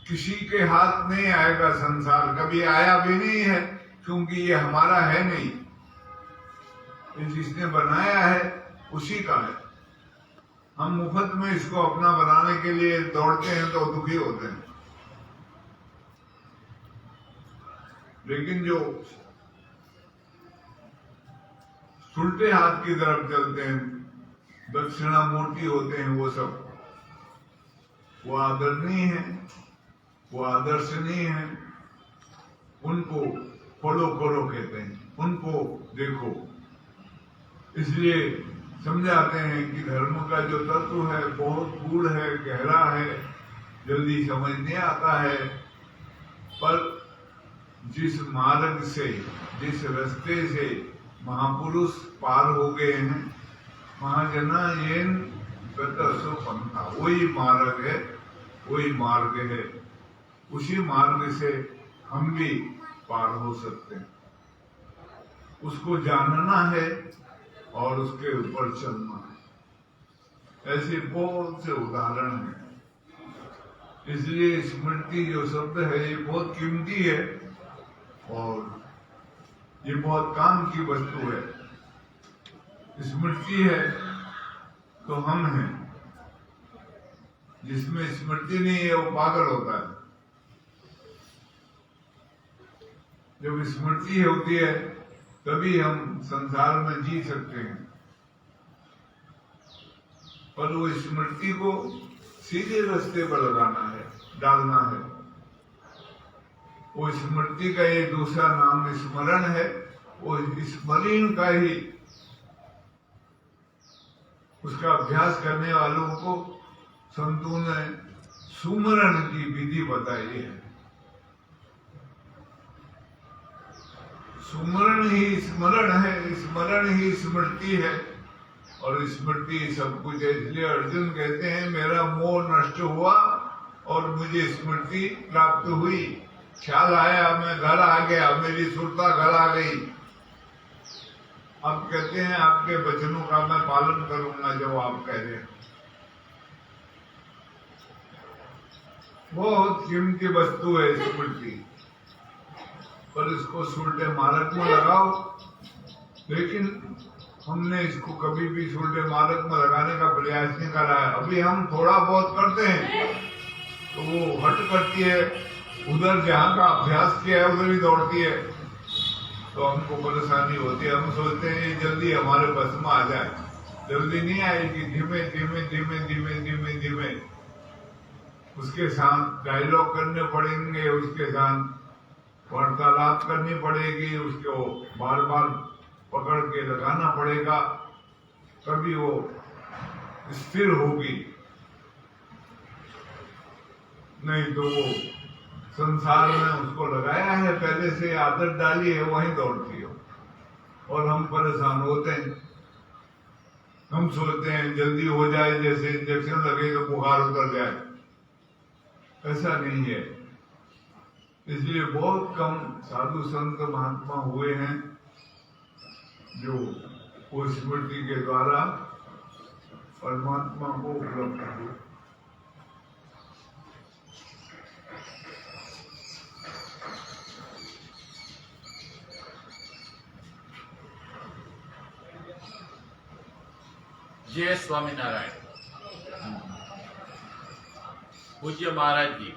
किसी के हाथ नहीं आएगा संसार, कभी आया भी नहीं है, क्योंकि ये हमारा है नहीं, ये जिसने बनाया है उसी का है। हम मुफ्त में इसको अपना बनाने के लिए दौड़ते हैं तो दुखी होते हैं। लेकिन जो उल्टे हाथ की तरफ चलते हैं, दक्षिणा मूर्ति होते हैं, वो सब वो आदरणीय है, वो आदर्शनीय है। उनको फॉलो करो कहते हैं, उनको देखो। इसलिए समझाते हैं कि धर्म का जो तत्व है बहुत गूढ़ है, गहरा है, जल्दी समझ नहीं आता है, पर जिस मार्ग से, जिस रास्ते से महापुरुष पार हो गए हैं, महाजना येन गतसो पंथा, वही मार्ग है, वही मार्ग है। उसी मार्ग से हम भी पार हो सकते हैं। उसको जानना है और उसके ऊपर चलना है। ऐसे बहुत से उदाहरण हैं। इसलिए स्मृति जो शब्द है ये बहुत कीमती है और ये बहुत काम की वस्तु है। स्मृति है तो हम हैं, जिसमें स्मृति नहीं है वो पागल होता है। जब स्मृति होती है तभी हम संसार में जी सकते हैं, पर वो स्मृति को सीधे रास्ते पर लगाना है, डालना है। वो स्मृति का ये दूसरा नाम स्मरण है। वो स्मरण का ही उसका अभ्यास करने वालों को संतों ने सुमरण की विधि बताई है। सुमरण ही स्मरण है, स्मरण ही स्मृति है और स्मृति सब कुछ है। इसलिए अर्जुन कहते हैं मेरा मोह नष्ट हुआ और मुझे स्मृति प्राप्त हुई। ख्याल आया, मैं घर आ गया, मेरी सुरता घर आ गई। अब कहते हैं आपके वचनों का मैं पालन करूंगा जो आप कह रहे हैं। बहुत कीमती वस्तु है स्मृति, पर इसको सुलटे मार्ग में लगाओ। लेकिन हमने इसको कभी भी सुलटे मार्ग में लगाने का प्रयास नहीं करा है। अभी हम थोड़ा बहुत करते हैं तो वो हट करती है, उधर जहाँ का अभ्यास किया है उधर ही दौड़ती है, तो हमको परेशानी होती है। हम सोचते हैं ये जल्दी हमारे बस में आ जाए, जल्दी नहीं आएगी। धीमे धीमे धीमे धीमे धीमे धीमे उसके साथ डायलॉग करने पड़ेंगे, उसके साथ वार्तालाप करनी पड़ेगी, उसको बार बार पकड़ के लगाना पड़ेगा, तभी वो स्थिर होगी। नहीं तो वो संसार में उसको लगाया है, पहले से आदत डाली है, वहीं दौड़ती हो और हम परेशान होते हैं। हम सोचते हैं जल्दी हो जाए, जैसे इंजेक्शन लगे तो बुखार उतर जाए। ऐसा नहीं है। इसलिए बहुत कम साधु संत महात्मा हुए हैं जो वो स्मृति के द्वारा परमात्मा को उपलब्ध हुए। जय स्वामीनारायण। પૂજ્ય મહારાજજી,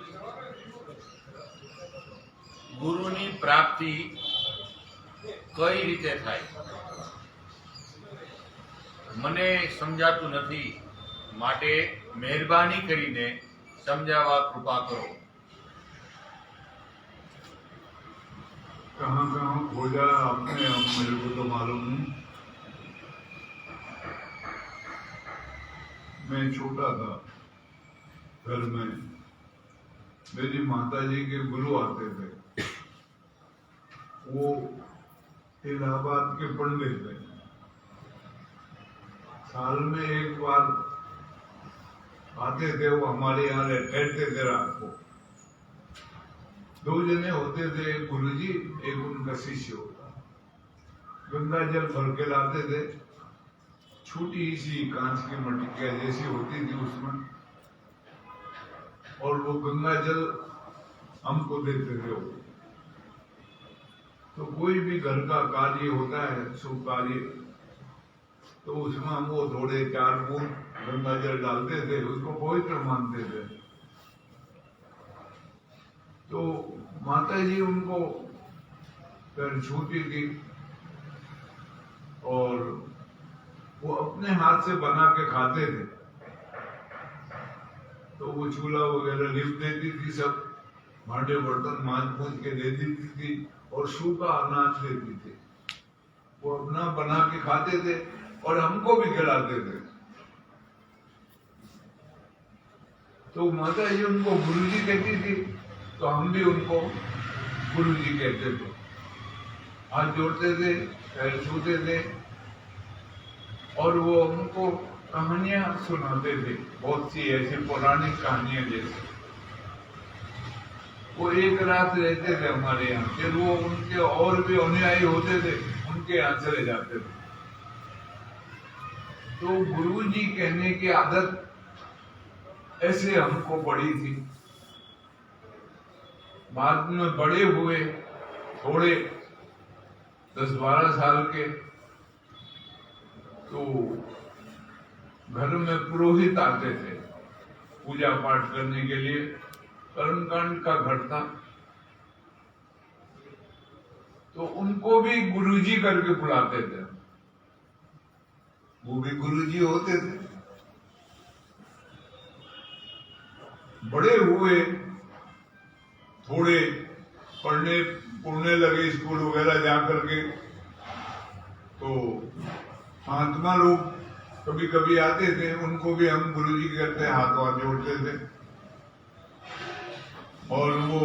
ગુરુની પ્રાપ્તિ કઈ રીતે થાય મને સમજાતું નથી, માટે મહેરબાની કરીને સમજાવવા કૃપા કરો। कहाँ कहाँ खोजा आपने, अब मेरे को तो मालूम नहीं। मैं छोटा था, घर में मेरी माताजी के गुरु आते थे। वो इलाहाबाद के पंडित थे। साल में एक बार आते थे, वो हमारे यहाँ ठहरते थे रात को। 2 जने होते थे, एक गुरुजी एक उनका शिष्य होता। गंगा जल भर के लाते थे, छोटी सी कांच की मटकिया जैसी होती थी उसमें, और वो गंगा जल हमको देते थे। वो तो कोई भी घर का कार्य होता है, शुभ कार्य, तो उसमें हम वो थोड़े 4 बूंद गंगा जल डालते थे, उसको पवित्र मानते थे। तो माता जी उनको पैर छूती थी, और वो अपने हाथ से बना के खाते थे। तो वो चूल्हा वगैरह लिप देती थी, सब भांडे बर्तन मांज पूछ के दे देती थी, और सूखा अनाज देती थी। वो अपना बना के खाते थे और हमको भी खिलाते थे। तो माता जी उनको गुरुजी कहती थी, तो हम भी उनको गुरुजी कहते थे। हाथ जोड़ते थे, पैर छूते थे, और वो हमको कहानियां सुनाते थे, बहुत सी ऐसी पौराणिक कहानियां जैसे। वो एक रात रहते थे हमारे यहाँ, फिर वो उनके और भी अनुयायी होते थे, उनके यहाँ चले जाते थे। तो गुरुजी कहने की आदत ऐसे हमको पड़ी थी। बाद में बड़े हुए, थोड़े 10-12 साल के, तो घर में पुरोहित आते थे पूजा पाठ करने के लिए। कर्मकांड का घर था, तो उनको भी गुरुजी करके बुलाते थे। वो भी गुरुजी होते थे। बड़े हुए, थोड़े पढ़ने लगे स्कूल वगैरह जाकर के, तो महात्मा लोग कभी कभी आते थे, उनको भी हम गुरुजी कहते, हाथ जोड़ते थे। और वो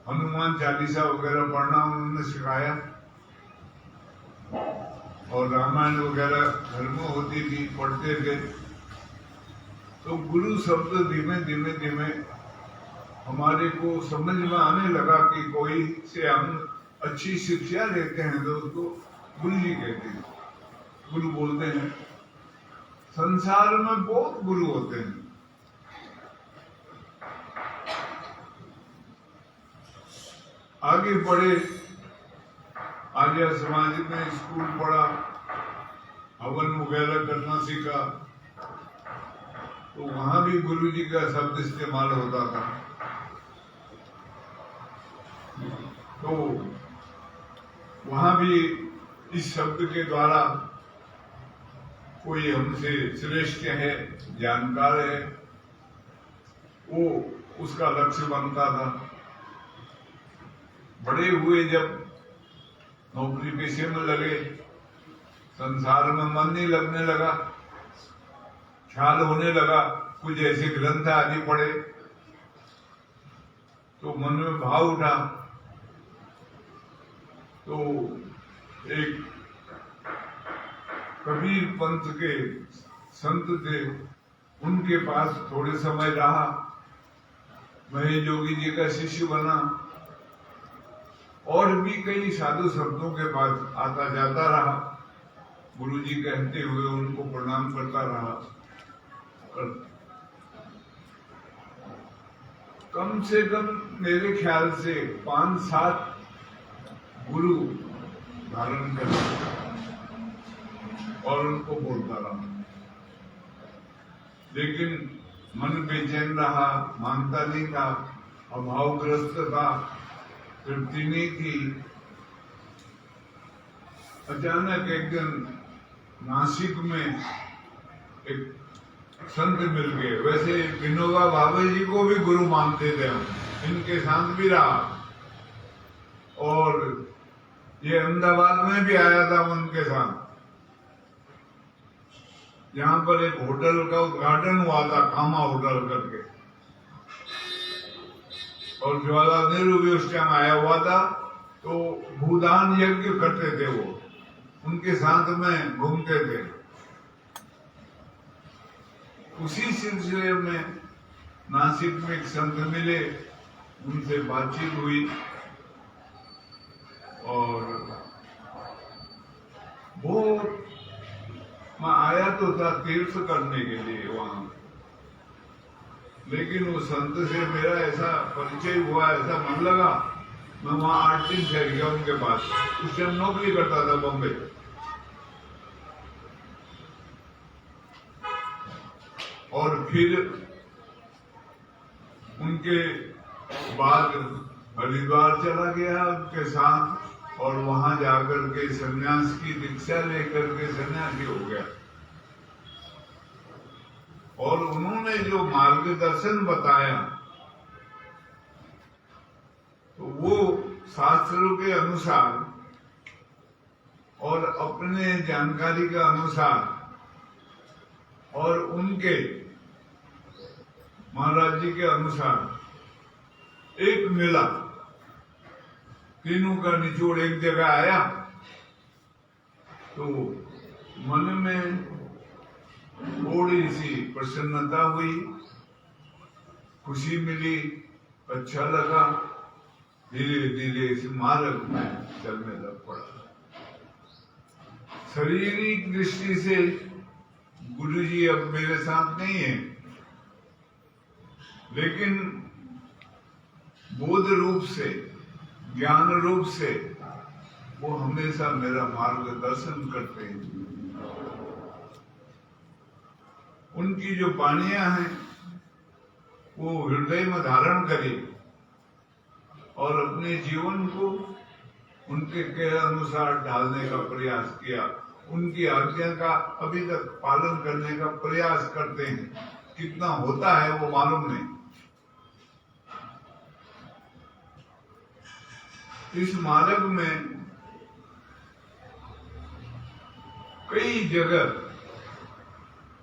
हनुमान चालीसा वगैरह पढ़ना उन्होंने सिखाया, और रामायण वगैरह घर में होती थी, पढ़ते थे। तो गुरु शब्द धीमे धीमे धीमे हमारे को समझ में आने लगा कि कोई से हम अच्छी शिक्षा लेते हैं तो उसको गुरुजी कहते हैं, गुरु बोलते हैं। संसार में बहुत गुरु होते हैं। आगे बढ़े, आर्य समाज में स्कूल पढ़ा, हवन वगैरह करना सीखा, तो वहां भी गुरुजी का शब्द इस्तेमाल होता था। तो वहां भी इस शब्द के द्वारा कोई हमसे श्रेष्ठ है, जानकार है, वो उसका लक्ष्य बनता था। बड़े हुए, जब नौकरी पेशे में लगे, संसार में मन नहीं लगने लगा, ख्याल होने लगा, कुछ ऐसे ग्रंथ आदि पढ़े, तो मन में भाव उठा। तो एक कबीर पंथ के संत थे, उनके पास थोड़े समय रहा, महेश जोगी जी का शिष्य बना, और भी कई साधु संतों के पास आता जाता रहा, गुरुजी कहते हुए उनको प्रणाम करता रहा। कम से कम मेरे ख्याल से 5-7 गुरु धारण कर और उनको बोलता रहा। लेकिन मन बेचैन रहा, मानता नहीं था, अभावग्रस्त था, तृप्ति नहीं थी। अचानक एक दिन नासिक में एक संत मिल गए। वैसे विनोबा भावे जी को भी गुरु मानते थे हम, इनके साथ भी रहा, और ये अहमदाबाद में भी आया था उनके साथ। यहाँ पर एक होटल का उद्घाटन हुआ था, कामा होटल करके, और जवाहरलाल नेहरू भी उस टाइम आया हुआ था। तो भूदान यज्ञ करते थे वो, उनके साथ में घूमते थे। उसी सिलसिले में नासिक में एक संत मिले, उनसे बातचीत हुई, और वो मैं आया तो था तीर्थ करने के लिए वहां, लेकिन उस संत से मेरा ऐसा परिचय हुआ, ऐसा मन लगा, मैं वहां 8 दिन ठहर गया उनके पास। उस टाइम नौकरी करता था बॉम्बे। और फिर उनके बाद हरिद्वार चला गया उनके साथ, और वहां जाकर के सन्यास की दीक्षा लेकर के सन्यासी हो गया। और उन्होंने जो मार्गदर्शन बताया, तो वो शास्त्रों के अनुसार और अपने जानकारी के अनुसार और उनके महाराज जी के अनुसार एक मिला। तीनों का निचोड़ एक जगह आया, तो मन में थोड़ी सी प्रसन्नता हुई, खुशी मिली, अच्छा लगा। धीरे धीरे इस मार्ग में चलने लग पड़ा। शारीरिक दृष्टि से गुरु जी अब मेरे साथ नहीं है, लेकिन बोध रूप से, ज्ञान रूप से वो हमेशा मेरा मार्गदर्शन करते हैं। उनकी जो वाणियां हैं वो हृदय में धारण करी और अपने जीवन को उनके कहे अनुसार ढालने का प्रयास किया। उनकी आज्ञा का अभी तक पालन करने का प्रयास करते हैं। कितना होता है वो मालूम नहीं। इस मार्ग में कई जगह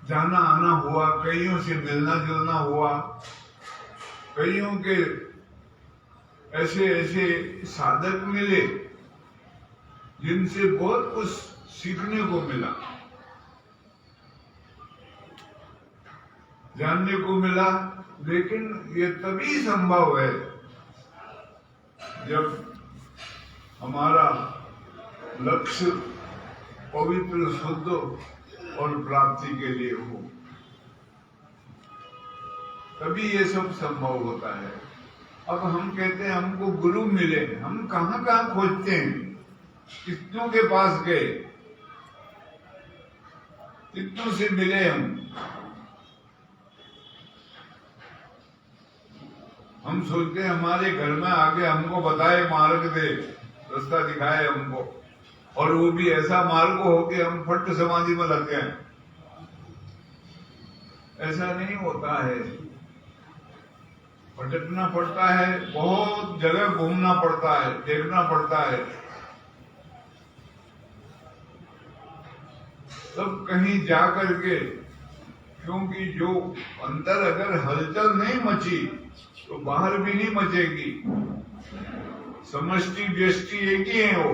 जाना आना हुआ, कईयों से मिलना जुलना हुआ, कईयों के ऐसे ऐसे साधक मिले जिनसे बहुत कुछ सीखने को मिला, जानने को मिला। लेकिन ये तभी संभव है जब हमारा लक्ष्य पवित्र, शुद्ध और प्राप्ति के लिए हो, तभी ये सब संभव होता है। अब हम कहते हैं हमको गुरु मिले, हम कहां कहां खोजते हैं, कितनों के पास गए, कितनों से मिले हम सोचते हैं हमारे घर में आके हमको बताए, मार्ग दे, रास्ता दिखाए हमको, और वो भी ऐसा मार्ग हो कि हम फट समाधि में लग गए। ऐसा नहीं होता है, भटकना पड़ता है, बहुत जगह घूमना पड़ता है, देखना पड़ता है, तब कहीं जा करके। क्योंकि जो अंदर अगर हलचल नहीं मची तो बाहर भी नहीं मचेगी। समष्टि व्यष्टि एक ही है वो।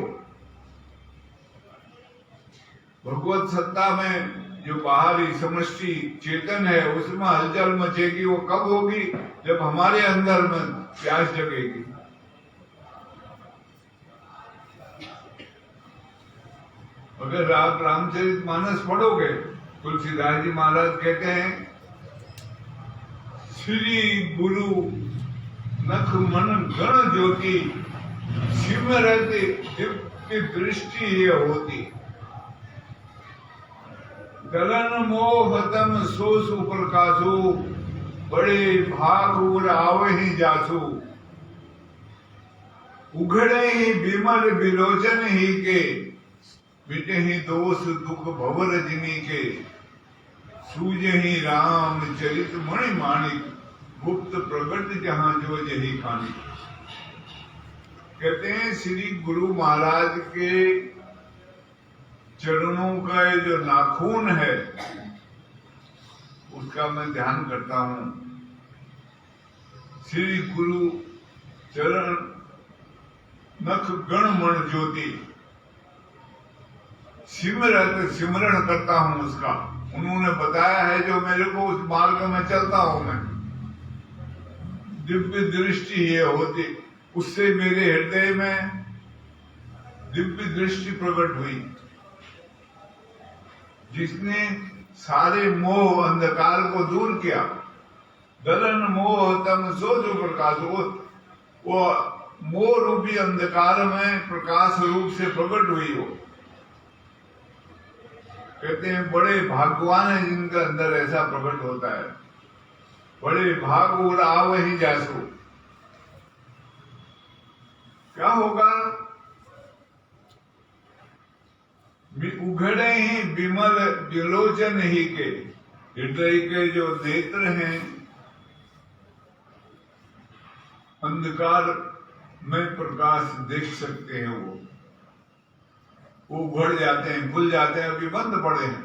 भगवत सत्ता में जो बाहरी समष्टि चेतन है, उसमें हलचल मचेगी। वो कब होगी? जब हमारे अंदर में प्यास जगेगी। अगर आप रामचरितमानस पढ़ोगे, तुलसीदास जी महाराज कहते हैं, श्री गुरु नख मन गण ज्योति, सिमरति दीप्ति दृष्टि ये होती। दलन मोह तम सोसु प्रकाशु, बड़े भाग उर आवहि जासु। उघड़े ही विमल विलोचन ही के, मिटे ही दोष दुख भवर जिनी के। सूझे ही राम चरित मणि माणिक, गुप्त प्रगट जहां जो यही खानी। कहते हैं श्री गुरु महाराज के चरणों का ये जो नाखून है उसका मैं ध्यान करता हूं। श्री गुरु चरण नख गण मण ज्योति, सिमरण करता हूं उसका। उन्होंने बताया है जो मेरे को उस मार्ग में चलता हूं मैं, दिव्य दृष्टि ये होती, उससे मेरे हृदय में दिव्य दृष्टि प्रकट हुई, जिसने सारे मोह अंधकार को दूर किया। दलन मोह तम सो जो प्रकाश, वो मोह रूपी अंधकार में प्रकाश रूप से प्रकट हुई हो। कहते हैं बड़े भाग्यवान है जिनके अंदर ऐसा प्रकट होता है। बड़े भाग उर आवहि जासु। क्या होगा? उघड़े ही विमल विलोचन ही के, हृदय के जो नेत्र हैं अंधकार में प्रकाश देख सकते हैं, वो उघड़ जाते हैं, खुल जाते हैं, अभी बंद पड़े हैं।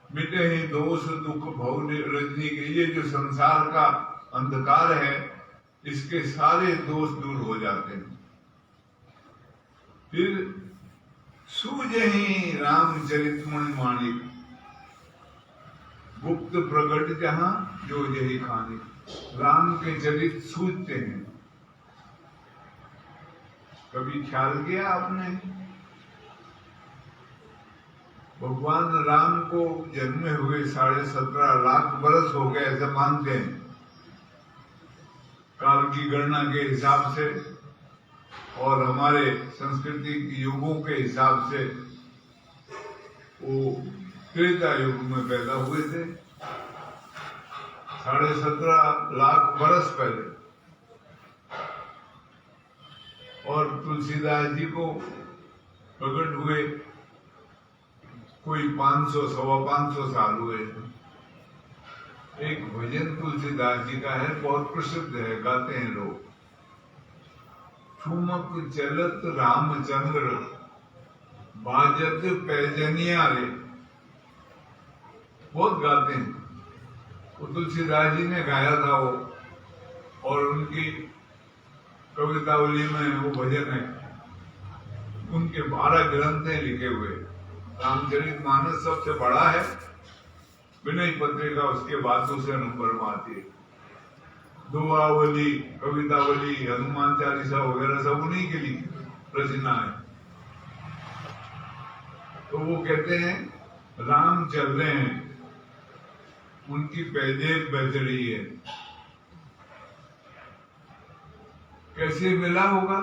मिटे ही दोष दुख भव रजनी के, ये जो संसार का अंधकार है इसके सारे दोष दूर हो जाते हैं। फिर सूझे ही रामचरित मणि माणिक, गुप्त प्रगट जहां जो यही खानी। राम के चरित सूझते हैं। कभी ख्याल किया आपने? भगवान राम को जन्मे हुए 17.5 लाख बरस हो गए ऐसे मानते हैं काल की गणना के हिसाब से, और हमारे संस्कृति युगों के हिसाब से वो त्रेता युग में पैदा हुए थे, 17.5 लाख बरस पहले। और तुलसीदास जी को प्रकट हुए कोई 500 सवा 500 साल हुए। एक भजन तुलसीदास जी का है, बहुत प्रसिद्ध है, गाते हैं लोग। ठुमक चलत रामचंद्र, बाजत पैजनिया रे, बहुत गाते हैं। वो तुलसीदास जी ने गाया था वो, और उनकी कवितावली में वो भजन है। उनके 12 ग्रंथ हैं लिखे हुए। रामचरितमानस सबसे बड़ा है, विनय पत्रिका उसके बाद दूसरे नंबर में आती है। दुआवली, कवितावली, हनुमान चालीसा वगैरह सब उन्हीं के लिए रचना है। तो वो कहते हैं राम चल रहे हैं, उनकी पैजेब बज रही है। कैसे मिला होगा?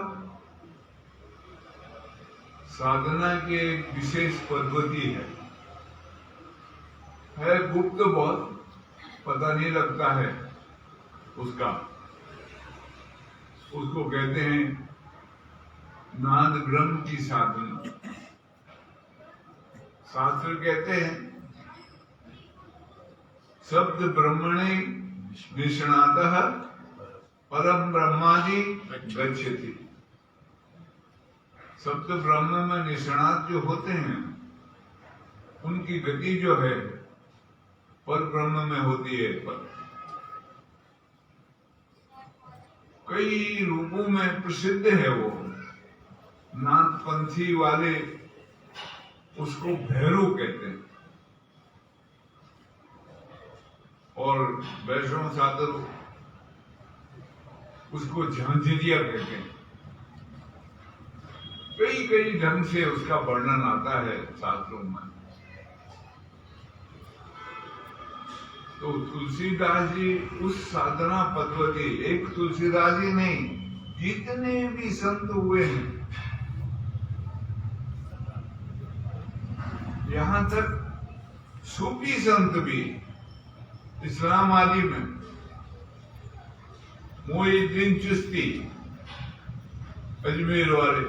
साधना की एक विशेष पद्धति है गुप्त, बहुत पता नहीं लगता है उसका। उसको कहते हैं नाद ब्रह्म की साधना। शास्त्र कहते हैं शब्द ब्रह्मणे निष्णातः परम ब्रह्मादि गच्छति। शब्द ब्रह्म में निष्णात जो होते हैं उनकी गति जो है पर ब्रह्म में होती है। पर कई रूपों में प्रसिद्ध है वो। नाथपंथी वाले उसको भैरू कहते हैं और वैष्णव साधु उसको झांझरिया कहते हैं। कई कई ढंग से उसका वर्णन आता है शास्त्रों में। तो तुलसीदास जी उस साधना पद्धति, एक तुलसीदास जी नहीं, जितने भी संत हुए हैं, यहां तक सूफी संत भी इस्लाम आदि में मोइनुद्दीन चिश्ती अजमेर वाले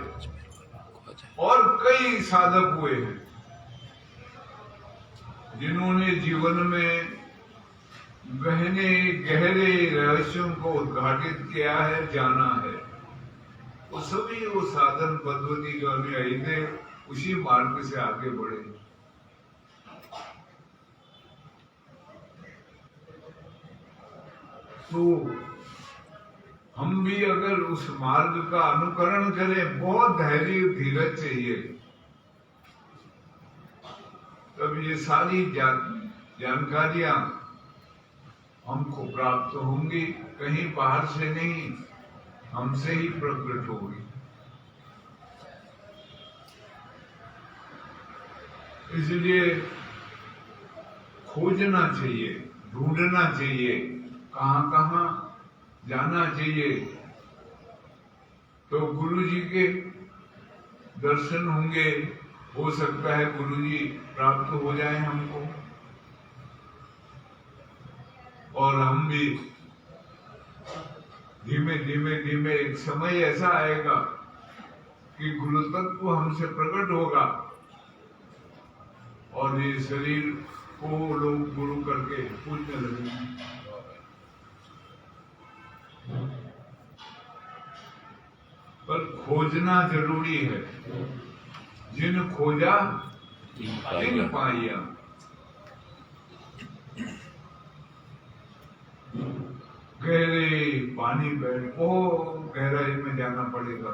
और कई साधक हुए हैं जिन्होंने जीवन में गहने गहरे रहस्यों को उद्घाटित किया है, जाना है। वो सभी वो साधन पद्धति जो हमें आई थे उसी मार्ग से आगे बढ़े। तो हम भी अगर उस मार्ग का अनुकरण करें, बहुत धैर्य धीरज चाहिए, तब ये सारी जानकारियां हमको प्राप्त होंगी, कहीं बाहर से नहीं, हमसे ही प्रकट होगी। इसलिए खोजना चाहिए, ढूंढना चाहिए, कहां कहां जाना चाहिए। तो गुरु जी के दर्शन होंगे, हो सकता है गुरु जी प्राप्त हो जाए हमको, और हम भी धीमे धीमे धीमे एक समय ऐसा आएगा कि गुरु तत्व हमसे प्रकट होगा और ये शरीर को लोग गुरु करके पूजने लगेंगे। पर खोजना जरूरी है। जिन खोजा तिन पाया। गहरे पानी बैठ गहराई में जाना पड़ेगा,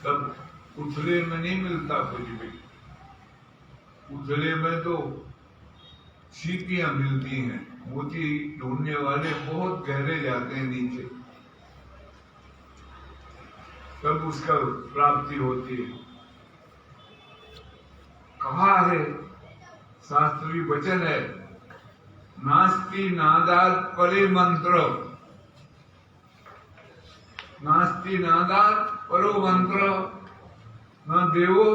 तब उथले में नहीं मिलता कुछ भी। उथले में तो सीपियां मिलती हैं, मोती ढूंढने वाले बहुत गहरे जाते हैं नीचे, तब उसका प्राप्ति होती है। कहा है, शास्त्रीय वचन है, नास्ति नादात परे मंत्र, नास्ति नादात परो मंत्र, न देवो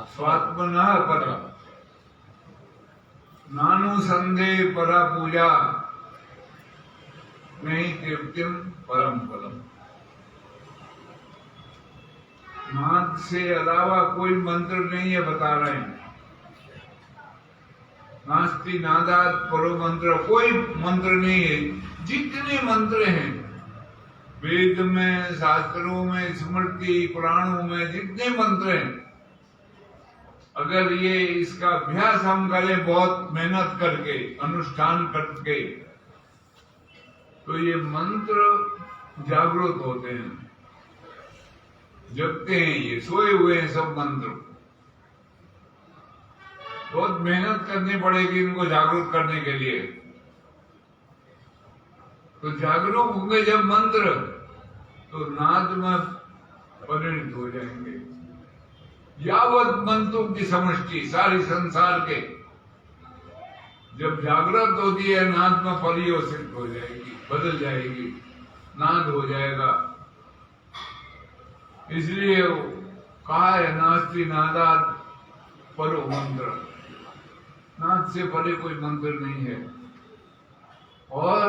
स्वात्मनः पर, नानु संदेह परा पूजा, नहीं तृप्तिम परम फलम। नाद से अलावा कोई मंत्र नहीं है, बता रहे हैं। नास्ति नादात परो मंत्र, कोई मंत्र नहीं है। जितने मंत्र हैं वेद में, शास्त्रों में, स्मृति पुराणों में, जितने मंत्र हैं, अगर ये इसका अभ्यास हम करें बहुत मेहनत करके, अनुष्ठान करके, तो ये मंत्र जागृत होते हैं, जगते हैं। ये सोए हुए हैं सब मंत्र, बहुत मेहनत करनी पड़ेगी इनको जागरूक करने के लिए। तो जागरूक होंगे जब मंत्र, तो नाद में परिणित हो जाएंगे। यावत मंत्रों की समष्टि सारी संसार के जब जागृत होती है, नाद में परिवर्तित हो जाएगी, बदल जाएगी, नाद हो जाएगा। इसलिए कहा है, नास्ति नादात परो मंत्र, नाद से परे कोई मंत्र नहीं है। और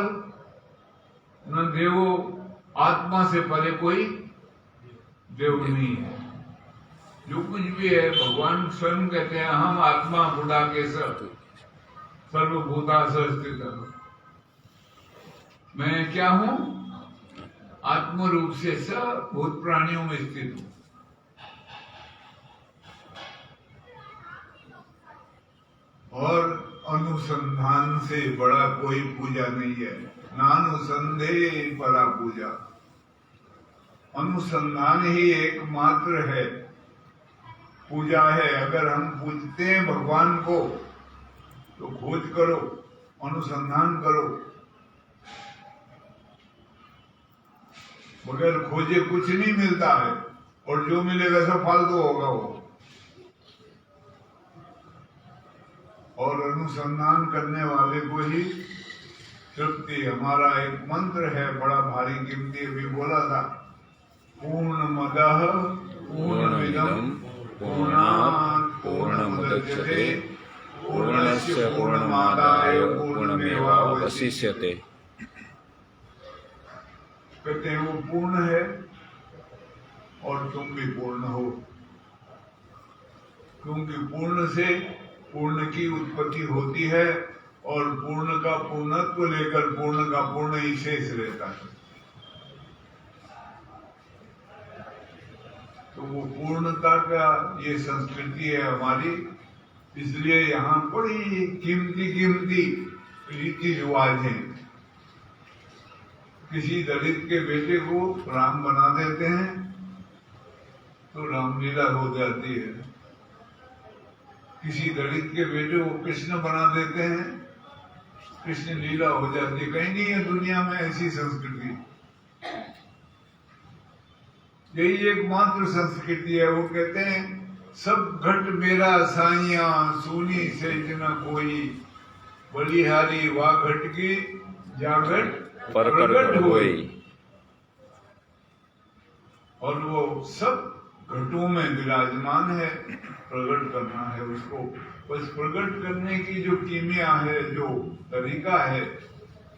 न देवो, आत्मा से परे कोई देव नहीं है। जो कुछ भी है भगवान स्वयं कहते हैं, हम आत्मा बुढ़ा के सर्वभूता स्थित, मैं क्या हूं? आत्म रूप से सब भूत प्राणियों में स्थित हूं। और अनुसंधान से बड़ा कोई पूजा नहीं है। नानुसंदेह परा पूजा, अनुसंधान ही एकमात्र है पूजा है। अगर हम पूजते हैं भगवान को, तो खोज करो, अनुसंधान करो। बगैर खोजे कुछ नहीं मिलता है, और जो मिलेगा सब फालतू होगा वो। और अनुसंधान करने वाले को ही तृप्ति। हमारा एक मंत्र है बड़ा भारी कीमती, अभी बोला था, पूर्णमदः पूर्णमिदं पूर्णात् पूर्णमुदच्यते पूर्णस्य पूर्णमादाय पूर्णमेवावशिष्यते। कहते हैं वो पूर्ण है और तुम भी पूर्ण हो, क्योंकि पूर्ण से पूर्ण की उत्पत्ति होती है और पूर्ण का पूर्णत्व लेकर पूर्ण का पूर्ण ही शेष रहता है। तो वो पूर्णता का ये संस्कृति है हमारी, इसलिए यहाँ बड़ी कीमती कीमती रीति रिवाज है। किसी दलित के बेटे को राम बना देते हैं तो रामलीला हो जाती है, किसी दलित के बेटे को कृष्ण बना देते हैं, कृष्ण लीला हो जाती है। कहीं नहीं है दुनिया में ऐसी संस्कृति, यही एकमात्र संस्कृति है। वो कहते हैं सब घट मेरा साइया सूनी से जना कोई, बलिहारी वा घट की जागट प्रकट हुई। और वो सब घटों में विराजमान है, प्रकट करना है उसको। बस प्रकट करने की जो कीमिया है, जो तरीका है,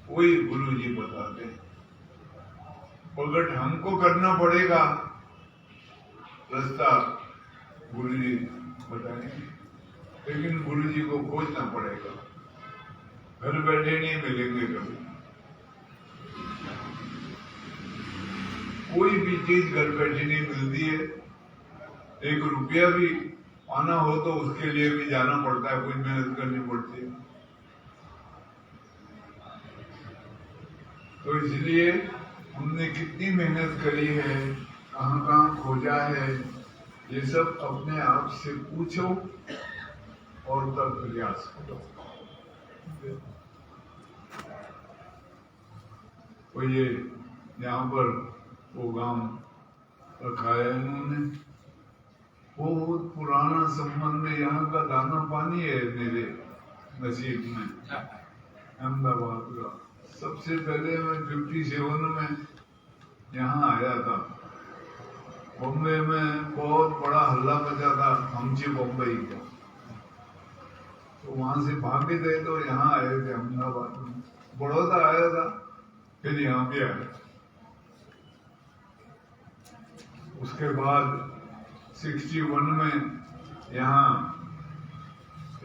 वही गुरु जी बताते हैं। प्रकट हमको करना पड़ेगा, रास्ता गुरु जी बताएंगे, लेकिन गुरु जी को खोजना पड़ेगा। घर बैठे नहीं मिलेंगे कभी। कोई भी चीज घर बैठे नहीं मिलती है। एक रुपया भी आना हो तो उसके लिए भी जाना पड़ता है, कोई मेहनत करनी पड़ती है। तो इसलिए हमने कितनी मेहनत करी है, कहाँ कहाँ खोजा है, ये सब अपने आप से पूछो और तब प्रयास करो। तो ये यहाँ पर वो गांव रखा है इन्होंने, बहुत पुराना संबंध में। यहाँ का दाना पानी है मेरे नसीब में, अहमदाबाद का। सबसे पहले मैं 57 में यहाँ आया था। बॉम्बे में बहुत बड़ा हल्ला मचा था हमसे बॉम्बई का, तो वहां से भागे थे तो यहाँ आए थे अहमदाबाद में। बड़ौदा आया था, फिर यहाँ पे आया। उसके बाद 61 में यहाँ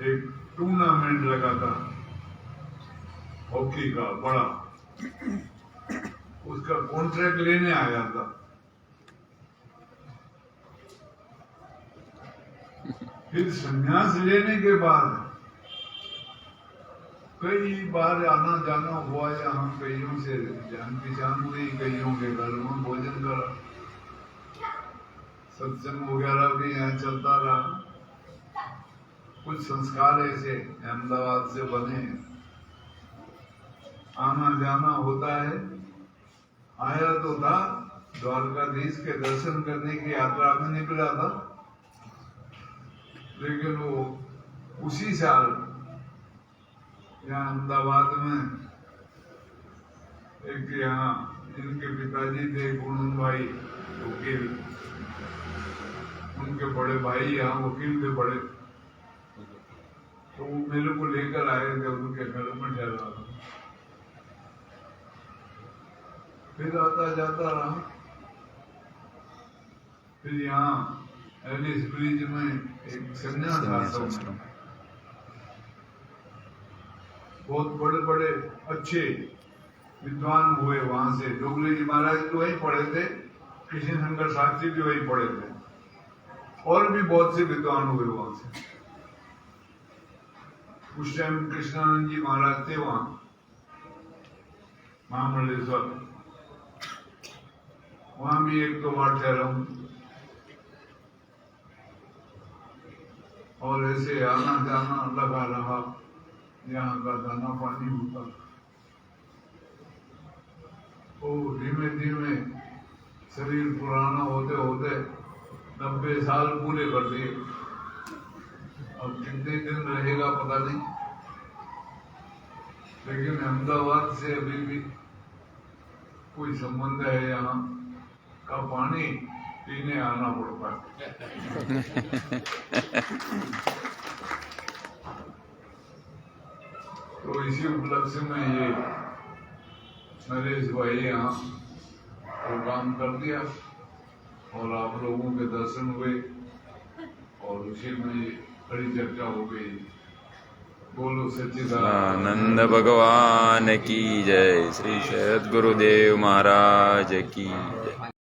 एक टूर्नामेंट लगा था हॉकी का बड़ा, उसका कॉन्ट्रैक्ट लेने आया था। फिर संन्यास लेने के बाद कई बार आना जाना हुआ यहाँ, कईयों से जान पहचान हुई, कईयों के घर में भोजन करा, सत्संग वगैरह भी यहाँ चलता रहा। कुछ संस्कार ऐसे अहमदाबाद से बने, आना जाना होता है। आया तो था, द्वारकाधीश के दर्शन करने की यात्रा में निकला था, लेकिन वो उसी साल यहाँ अहमदाबाद में एक, यहाँ इनके पिताजी थे गुणन भाई वकील, उनके बड़े भाई यहाँ वकील थे बड़े, तो वो मेरे को लेकर आए थे, उनके घर में ठहरा। फिर आता जाता रहा। फिर यहाँ एलिस ब्रिज में एक संन्यास आश्रम, बहुत बड़े बड़े अच्छे विद्वान हुए वहां से। जोगली जी महाराज तो वही पढ़े थे, कृष्ण शंकर शास्त्री भी वही पढ़े थे, और भी बहुत से विद्वान हुए वहां से। उस टाइम कृष्णानंद जी महाराज थे वहां, महामंडलेश्वर। वहां भी एक दो बार ठहरा हूं, और ऐसे आना जाना लगा रहा। यहाँ का दाना पानी होता। वो धीमे धीमे शरीर पुराना होते होते 90 साल पूरे कर दिए। अब कितने दिन रहेगा पता नहीं, लेकिन अहमदाबाद से अभी भी कोई संबंध है। यहाँ का पानी पीने आना पड़ता है। तो इसी उपलक्ष्य में ये नरेश भाई यहाँ प्रोग्राम कर दिया और आप लोगों के दर्शन हुए और उसी में बड़ी चर्चा हो गई। बोलो सच्चिदानंद आनंद भगवान की जय। श्री सद्गुरुदेव महाराज की जय।